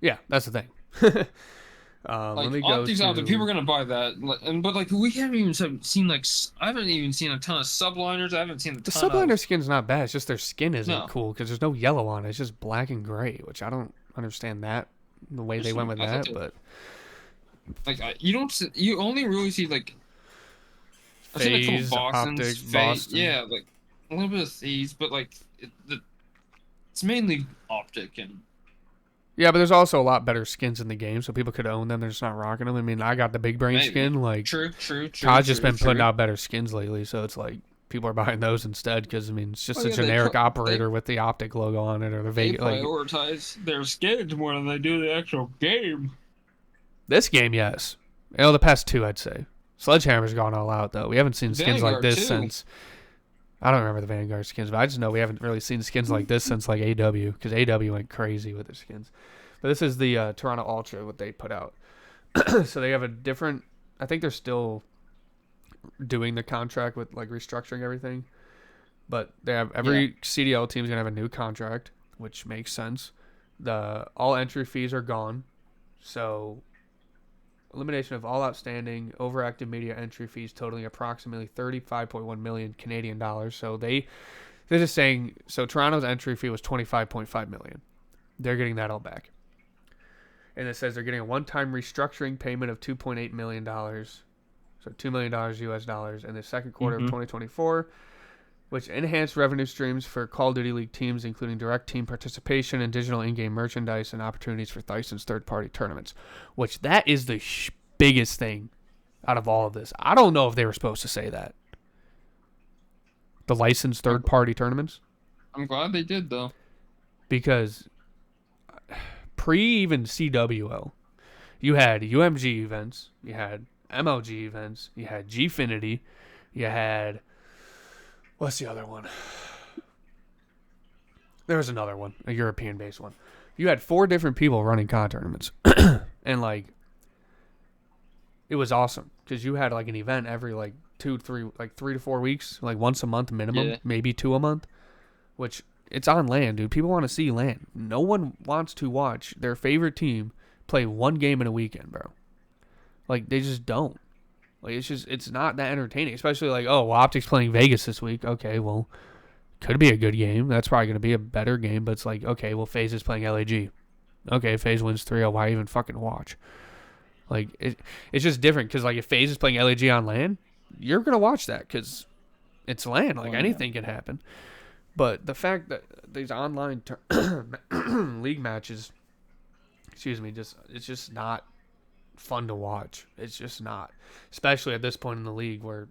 Yeah, that's the thing. Let me go OPTIC's out there. People are gonna buy that, but we haven't even seen I haven't even seen a ton of subliners. I haven't seen the subliner skin's not bad. It's just their skin isn't cool because there's no yellow on it. It's just black and gray, which I don't understand the way they went with that. But you only really see like FaZe, I've seen a couple OPTIC, Boston. Boston. Yeah, like a little bit of thieves, but like it's mainly Optic and. Yeah, but there's also a lot better skins in the game, so people could own them. They're just not rocking them. I mean, I got the big brain Maybe. skin. Like, True. Todd's just been putting out better skins lately, so it's like people are buying those instead because I mean it's just a generic operator with the Optic logo on it or the They Vegas. Like, prioritize their skins more than they do the actual game. this game, yes. The past two, I'd say. Sledgehammer's gone all out though. We haven't seen skins like this since. I don't remember the Vanguard skins, but I just know we haven't really seen skins like this since like AW, because AW went crazy with their skins. But this is the Toronto Ultra, what they put out. So they have a different. I think they're still doing the contract with like restructuring everything, but they have every CDL team is gonna have a new contract, which makes sense. All entry fees are gone, so elimination of all outstanding overactive media entry fees totaling approximately 35.1 million Canadian dollars. So they're just saying, so Toronto's entry fee was 25.5 million. They're getting that all back. And it says they're getting a one-time restructuring payment of $2.8 million. So $2 million US dollars in the second quarter of 2024, which enhanced revenue streams for Call of Duty League teams, including direct team participation and digital in-game merchandise and opportunities for licensed third-party tournaments, which that is the biggest thing out of all of this. I don't know if they were supposed to say that. The licensed third-party tournaments? I'm glad they did, though. Because even CWL, you had UMG events, you had MLG events, you had Gfinity, you had... What's the other one? There was another one, a European-based one. You had 4 different people running COD tournaments. And, like, it was awesome. Because you had, like, an event every, like, 3 to 4 weeks. Like, once a month minimum. Maybe 2 a month. Which, it's on LAN, dude. People want to see LAN. No one wants to watch their favorite team play one game in a weekend, bro. Like, they just don't. Like, it's not that entertaining. Especially like, oh, well, Optic's playing Vegas this week. Okay, well, could be a good game. That's probably going to be a better game. But it's like, okay, well, FaZe is playing LAG. Okay, FaZe wins 3-0. Why even fucking watch? Like, it's just different. Because, like, if FaZe is playing LAG on LAN, you're going to watch that. Because it's LAN. Like, anything can happen. But the fact that these online league matches, it's just not fun to watch. It's just not, especially at this point in the league where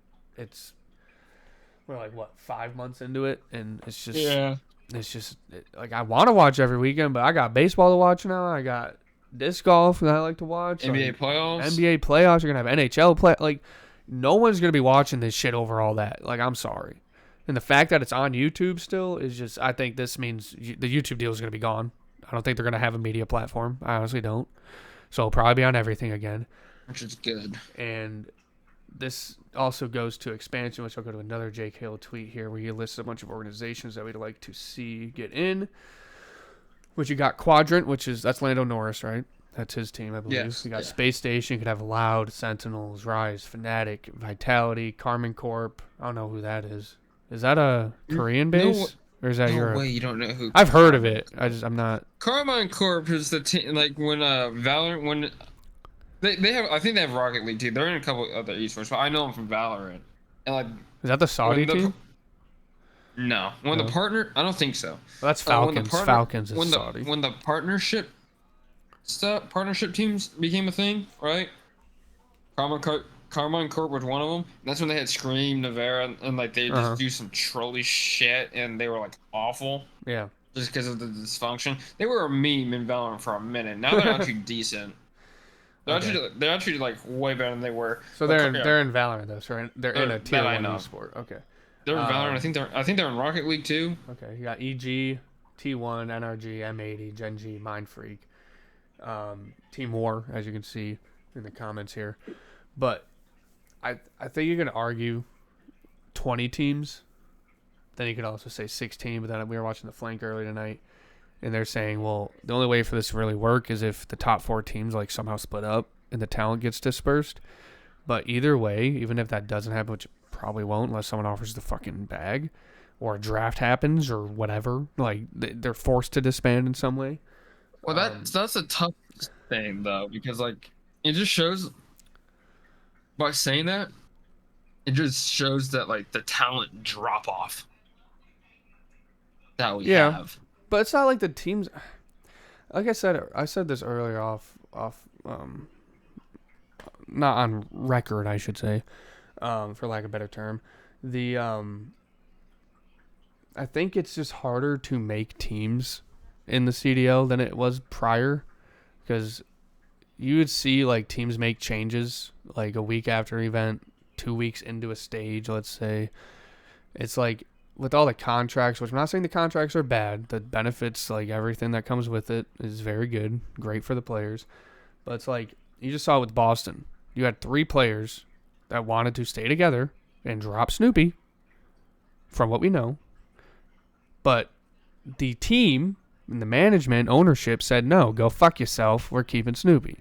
we're like 5 months into it, and it's just like I want to watch every weekend, but I got baseball to watch now. I got disc golf that I like to watch. NBA playoffs. You're gonna have NHL play. Like, no one's gonna be watching this shit over all that. Like, I'm sorry. And the fact that it's on YouTube still is just, I think this means the YouTube deal is going to be gone. I don't think they're going to have a media platform. I honestly don't. So it'll probably be on everything again. Which is good. And this also goes to expansion, which I'll go to another Jake Hale tweet here where he lists a bunch of organizations that we'd like to see get in. Which you got Quadrant, that's Lando Norris, right? That's his team, I believe. Yes, You got Space Station. You could have Loud, Sentinels, Rise, Fnatic, Vitality, Carmen Corp. I don't know who that is. Is that a Korean base? Or is that Europe? No way, you don't know who. I've heard of it. I'm not. Carmine Corp is the team, like when Valorant, when they have, I think they have Rocket League too. They're in a couple other esports, but I know them from Valorant. And like, is that the Saudi team? No, the partner, I don't think so. Well, that's Falcons. Falcons is Saudi. When the partnership teams became a thing, right? Carmine Corp was one of them. And that's when they had Scream, Navera, and like they just do some trolly shit, and they were like awful. Yeah. Just because of the dysfunction. They were a meme in Valorant for a minute. Now they're actually decent. They're actually like way better than they were. So they're in Valorant though. So they're in a tier 1 esport. Okay. They're in Valorant. I think they're in Rocket League too. Okay. You got EG, T1, NRG, M80, Gen G, Mind Freak, Team War, as you can see in the comments here. But I think you can argue 20 teams. Then you could also say 16. But then we were watching the Flank earlier tonight, and they're saying, well, the only way for this to really work is if the top 4 teams like somehow split up and the talent gets dispersed. But either way, even if that doesn't happen, which it probably won't unless someone offers the fucking bag, or a draft happens or whatever, like they're forced to disband in some way. Well, that's a tough thing though, because like it just shows. By saying that, it just shows that like the talent drop off that we Yeah. have. But it's not like the teams. Like I said this earlier off, not on record, I should say, for lack of a better term. I think it's just harder to make teams in the CDL than it was prior, because you would see like teams make changes like a week after an event, 2 weeks into a stage, let's say. It's like with all the contracts, which I'm not saying the contracts are bad, the benefits, like everything that comes with it is very good, great for the players. But it's like you just saw with Boston. You had 3 players that wanted to stay together and drop Snoopy, from what we know. But the team and the management ownership said, no, go fuck yourself. We're keeping Snoopy.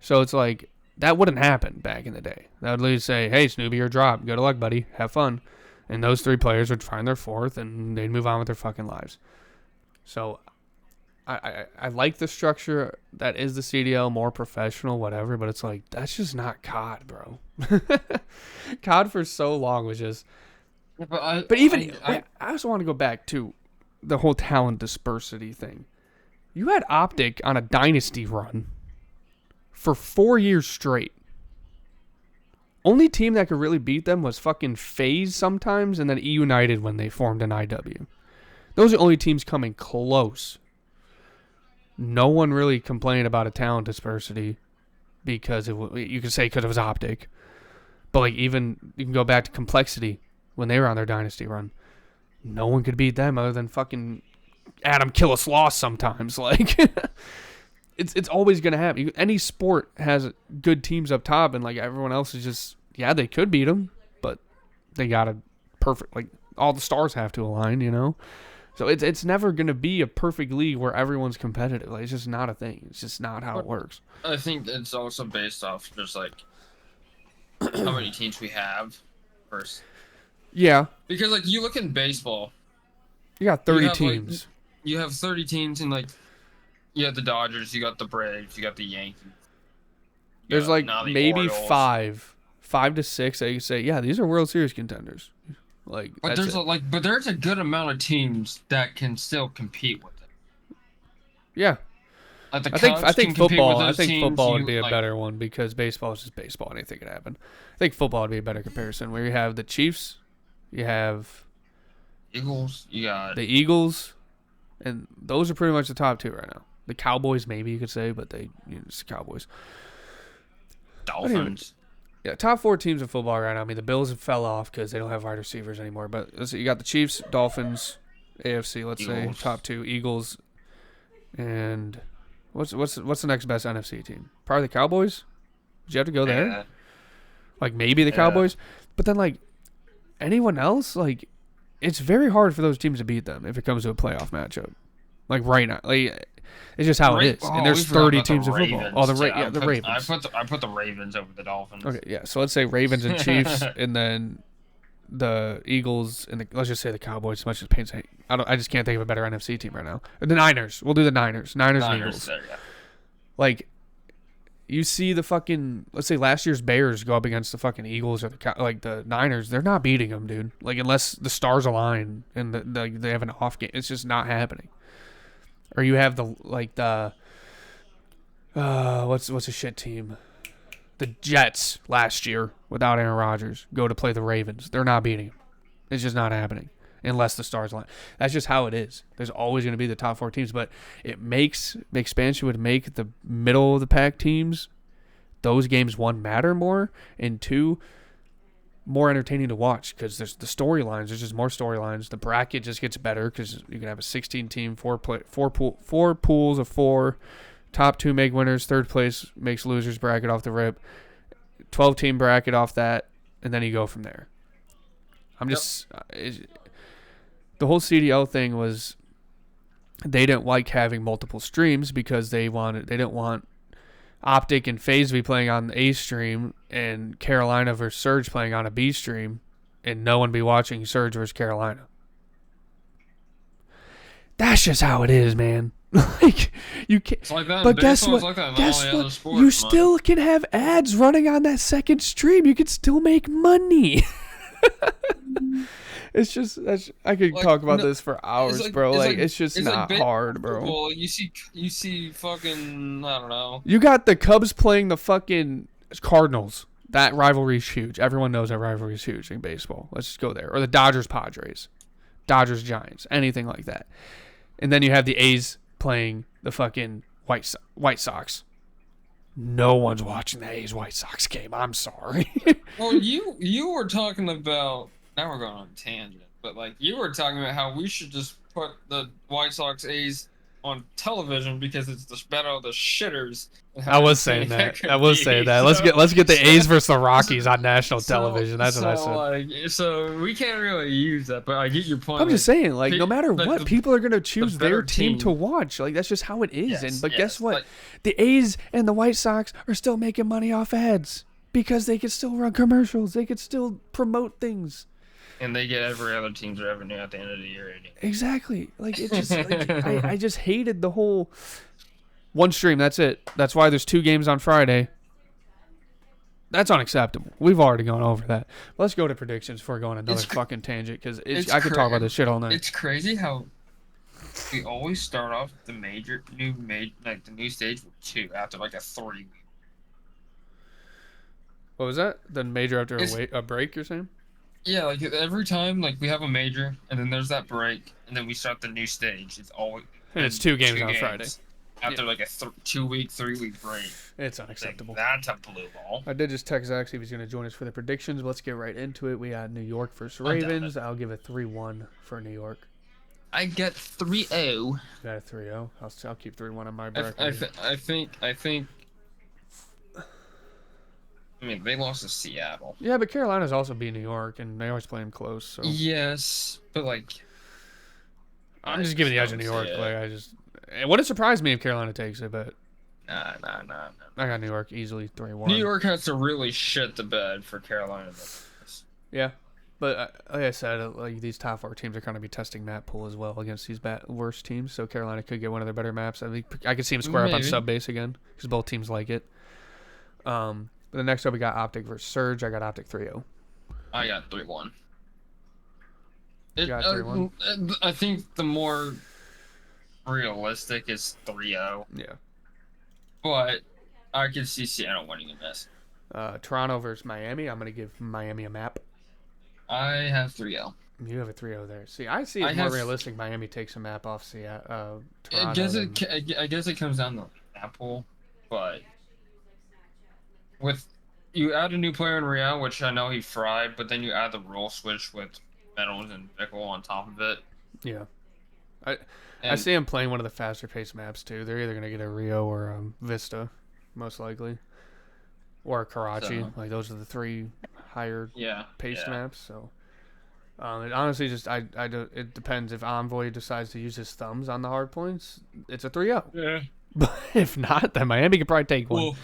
So it's like, that wouldn't happen back in the day. That would literally say, hey, Snoopy, you're dropped. Good luck, buddy. Have fun. And those 3 players would find their 4th, and they'd move on with their fucking lives. So I like the structure that is the CDL, more professional, whatever, but it's like, that's just not COD, bro. COD for so long was just... Yeah, I also want to go back to the whole talent dispersity thing. You had OPTIC on a dynasty run for 4 years straight. Only team that could really beat them was fucking FaZe sometimes, and then E United when they formed an IW. Those are the only teams coming close. No one really complained about a talent dispersity because you could say because it was OPTIC. But like even you can go back to Complexity when they were on their dynasty run. No one could beat them other than fucking Adam Killis Lost sometimes. Like it's always gonna happen. Any sport has good teams up top, and like everyone else is just they could beat them, but they got a perfect, like all the stars have to align, you know. So it's never gonna be a perfect league where everyone's competitive. Like it's just not a thing. It's just not how it works. I think it's also based off just like how many teams we have first. Yeah. Because like you look in baseball, you got 30 you have, teams. Like, you have 30 teams, and like you got the Dodgers, you got the Braves, you got the Yankees. There's like maybe Orioles. 5 to 6 that you say, yeah, these are World Series contenders. Like, but there's a good amount of teams that can still compete with it. Yeah. Like I think football. I think teams, football would be a better one because baseball is just baseball. Anything could happen. I think football would be a better comparison where you have the Chiefs, you have Eagles, you got the Eagles, and those are pretty much the top 2 right now. The Cowboys, maybe you could say, but it's the Cowboys. Dolphins. Yeah, top 4 teams in football right now. I mean, the Bills have fell off because they don't have wide receivers anymore. But you got the Chiefs, Dolphins, AFC. Let's Eagles. say top 2, Eagles, and what's the next best NFC team? Probably the Cowboys. Did you have to go there? Yeah. Like maybe the Cowboys, but then like anyone else, like it's very hard for those teams to beat them if it comes to a playoff matchup. Like right now, like it's just how it is. And there's 30 teams in football. Oh, the Ravens. I put the Ravens over the Dolphins. Okay, yeah. So let's say Ravens and Chiefs, and then the Eagles and let's just say the Cowboys. As much as pains, I just can't think of a better NFC team right now. The Niners. We'll do the Niners. Niners and Eagles. There, yeah. Like you see the fucking, let's say last year's Bears go up against the fucking Eagles or the Niners. They're not beating them, dude. Like unless the stars align and they have an off game, it's just not happening. Or you have what's a shit team? The Jets last year without Aaron Rodgers go to play the Ravens. They're not beating them. It's just not happening unless the stars align. That's just how it is. There's always going to be the top 4 teams, but the expansion would make the middle of the pack teams, those games, 1, matter more, and 2, more entertaining to watch because there's the storylines. There's just more storylines. The bracket just gets better because you can have a 16-team, 4 pools of 4. Top 2 make winners. Third place makes losers bracket off the rip. 12-team bracket off that, and then you go from there. The whole CDL thing was they didn't like having multiple streams because they didn't want OPTIC and FaZe to be playing on the A stream and Carolina versus Surge playing on a B stream, and no one be watching Surge versus Carolina. That's just how it is, man. Like you can't. It's like that. But guess what? Like Guess what? You still can have ads running on that second stream. You can still make money. It's just I could Like, talk about no, this for hours, bro. Like it's just not hard, bro. football. You see fucking, I don't know. You got the Cubs playing the fucking Cardinals. That rivalry is huge. Everyone knows that rivalry is huge in baseball. Let's just go there. Or the Dodgers Padres, Dodgers Giants, anything like that. And then you have the A's playing the fucking White Sox. No one's watching the A's White Sox game. I'm sorry. Well, you were talking about, now we're going on a tangent, but like you were talking about how we should just put the White Sox A's on television because it's the battle of the shitters. I was saying that. Let's get the A's versus the Rockies on national television. That's what I said. Like, so we can't really use that, but I get your point. I'm just saying, like, no matter like what, people are gonna choose their team to watch. Like, that's just how it is. But guess what? Like, the A's and the White Sox are still making money off ads because they could still run commercials. They could still promote things. And they get every other team's revenue at the end of the year. Exactly. Like, it just, like, I just hated the whole one stream. That's it. That's why there's 2 games on Friday. That's unacceptable. We've already gone over that. Let's go to predictions before going another fucking tangent because I could talk about this shit all night. It's crazy how we always start off the new stage with 2 after like a 3 week. What was that? The major after a break, you're saying? Yeah, like every time, like we have a major, and then there's that break, and then we start the new stage. It's always and it's 2 games on Friday after like a 2-week, 3-week break. It's unacceptable. Like, that's a blue ball. I did just text Zach see if he's going to join us for the predictions. Let's get right into it. We got New York versus Ravens. I'll give it 3-1 for New York. I get 3-0. Got a 3-0. I'll keep 3-1 on my bracket. I think. I mean, they lost to Seattle. Yeah, but Carolina's also beat New York, and they always play them close. So yes, but like, I'm just giving the edge to New York. Like, it wouldn't surprise me if Carolina takes it, but nah. I got New York easily 3-1. New York has to really shit the bed for Carolina. Yeah, but like I said, like these top 4 teams are going to be testing map pool as well against these worst teams. So Carolina could get one of their better maps. I think I could see them square up on sub base again because both teams like it. But the next up we got Optic versus Surge. I got Optic 3-0. I got 3-1. You got 3-1? I think the more realistic is 3-0. Yeah. But I could see Seattle winning in this. Toronto versus Miami. I'm going to give Miami a map. I have 3-0. You have a 3-0 there. See, I see it more realistic. Miami takes a map off Toronto. I guess it comes down to map pool, but with you add a new player in Real, which I know he fried, but then you add the role switch with Meadows and Bickle on top of it. Yeah. I see him playing one of the faster paced maps too. They're either gonna get a Rio or Vista, most likely, or a Karachi. So, like those are the 3 higher paced maps. So it honestly just it depends if Envoy decides to use his thumbs on the hard points. It's a 3-0. Yeah. But if not, then Miami could probably take one. Well,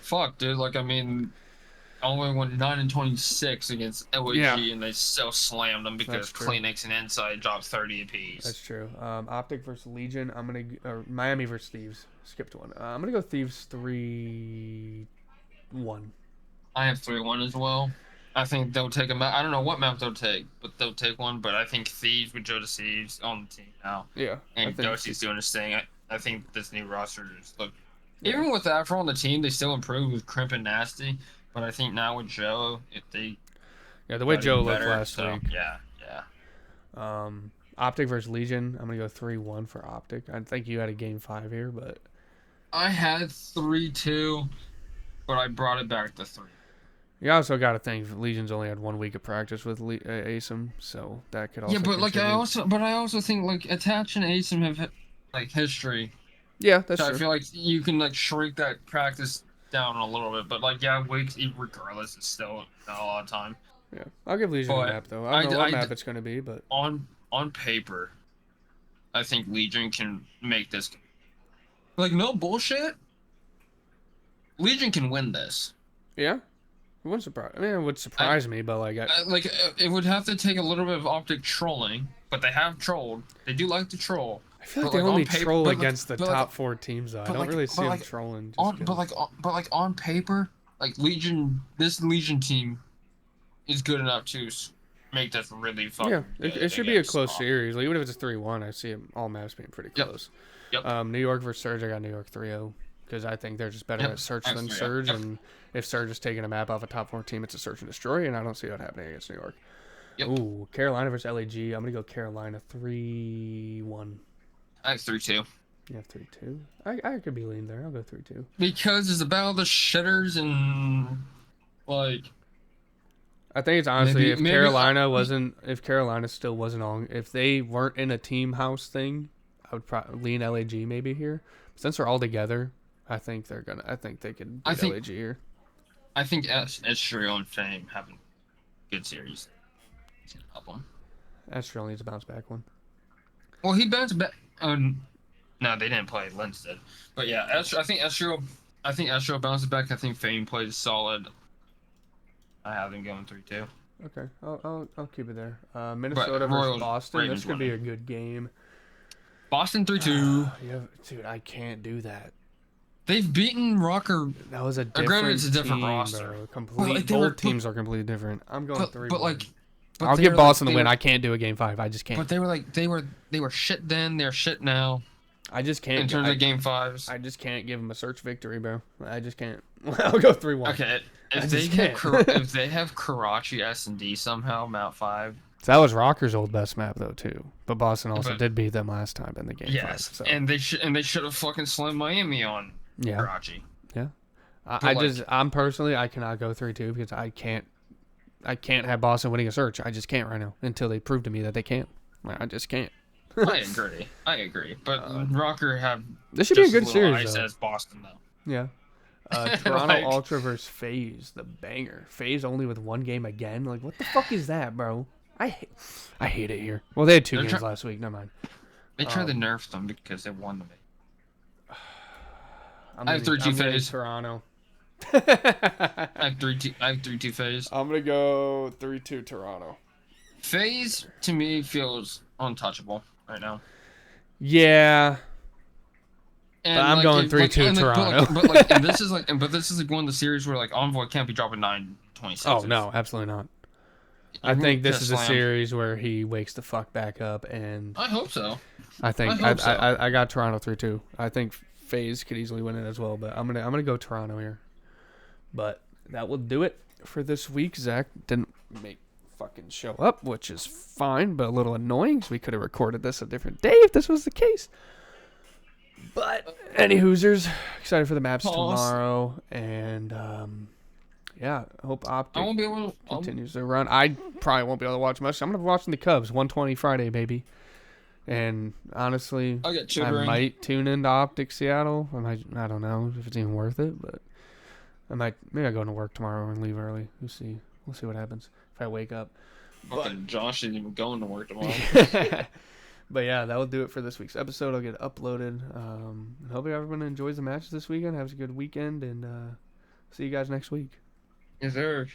fuck, dude. Like I mean, only won 9-26 against LAG, and they still slammed them because Kleenex and Inside dropped 30 apiece. That's true. Optic versus Legion. Miami versus Thieves. Skipped one. I'm gonna go Thieves 3-1. I have 3-1 as well. I think they'll take a map. I don't know what map they'll take, but they'll take one. But I think Thieves with Joe Thieves on the team now. Yeah. And Dosey's doing his thing. I think this new roster just look. Even with Afro on the team, they still improved with Crimp and Nasty. But I think now with Joe, if they. Yeah, the way Joe looked last week. Yeah. Optic versus Legion. I'm gonna go 3-1 for Optic. I think you had a game 5 here, but. I had 3-2, but I brought it back to 3. You also got to think Legion's only had 1 week of practice with ASIM, so that could also. Yeah, but contribute. I also think like Attach and ASIM have like history. Yeah, that's true. I feel like you can like shrink that practice down a little bit, but like weeks regardless, it's still not a lot of time. Yeah, I'll give Legion a map though. I don't know what map it's going to be, but on paper, I think Legion can make this. Like no bullshit. Legion can win this. Yeah, it wouldn't surprise. I mean, it would surprise me, but like it would have to take a little bit of Optic trolling, but they have trolled. They do like to troll. I feel like they only troll against the top 4 teams, though. I don't really see them trolling. But on paper, like Legion, this Legion team is good enough to make this really fucking Yeah, good it should be a against close Optic. series. Like, even if it's a 3-1, I see all maps being pretty Yep. close. Yep. New York versus Surge, I got New York 3-0 because I think they're just better Yep. at search I than 3-0. Surge. Yep. And if Surge is taking a map off a top 4 team, it's a search and destroy, and I don't see that happening against New York. Yep. Ooh, Carolina versus LAG. I'm gonna go Carolina 3-1. I have 3-2. You have 3-2. I could be lean there. I'll go 3-2. Because it's about the shitters and like. I think it's honestly Maybe- if maybe- Carolina wasn't, if Carolina still wasn't on, if they weren't in a team house thing, I would probably lean LAG maybe here. Since they're all together, I think they could beat LAG here. I think Ezreal and Fame have a good series. It's gonna help them. Ezreal needs a bounce back one. Well, he bounced back. No, they didn't play. Lens did. But yeah, I think Ezreal bounces back. I think Fame plays solid. I have them going 3-2. Okay, I'll keep it there. Minnesota versus Royals- Boston. Ravens This could be a winning. good game. Boston 3-2. Yeah, dude, I can't do that. They've beaten Rocker. That was a different granted, it's a different team, roster. bro. Complete. Well, like, they both were- teams are completely different. I'm going 3-1. But I'll they give were Boston the they win. were- I can't do a game 5. I just can't. But they were shit then. They're shit now. I just can't. In terms of game 5s. I just can't give them a search victory, bro. I just can't. I'll go 3-1. Okay, I if just they have can't. if they have Karachi S&D somehow Mount 5. So that was Rocker's old best map though too. But Boston also But- did beat them last time in the game. Yes, 5, so. and they should have fucking slammed Miami on Yeah. Karachi. I'm personally, I cannot go 3-2 because I can't have Boston winning a search. I just can't right now until they prove to me that they can't. I just can't. I agree. But Rocker have This should be a just good as little series ice though. as Boston though. Yeah. Toronto Like- Ultra versus FaZe, the banger. FaZe only with 1 game again. Like, what the fuck is that, bro? I hate it here. Well, they had 2 They're games try- last week. Never mind. They tried to nerf them because they won them. I'm I have gonna- 3-2 I'm gonna FaZe. Toronto. I have 3-2 FaZe. I'm gonna go 3-2 Toronto. FaZe to me feels untouchable right now. Yeah. And I'm going 3-2 Toronto. And this is like one of the series where like Envoy can't be dropping 9-26. Oh no, absolutely not. I think this is a series where he wakes the fuck back up, and I hope so. I think I hope so. I got Toronto 3-2. I think FaZe could easily win it as well, but I'm gonna go Toronto here. But that will do it for this week. Zach didn't fucking show up, which is fine, but a little annoying. So we could have recorded this a different day if this was the case. But any Hoosers, excited for the maps tomorrow, and yeah, I hope Optic I won't be able to. continues to run. I probably won't be able to watch much. I'm gonna be watching the Cubs 120 Friday, baby. And honestly, I'll get I tutoring. might tune into Optic Seattle. I don't know if it's even worth it, but maybe I go into work tomorrow and leave early. We'll see what happens if I wake up. Fucking Josh isn't even going to work tomorrow. But yeah, that will do it for this week's episode. I'll get it uploaded. Hope everyone enjoys the matches this weekend. Have a good weekend, and see you guys next week. Is there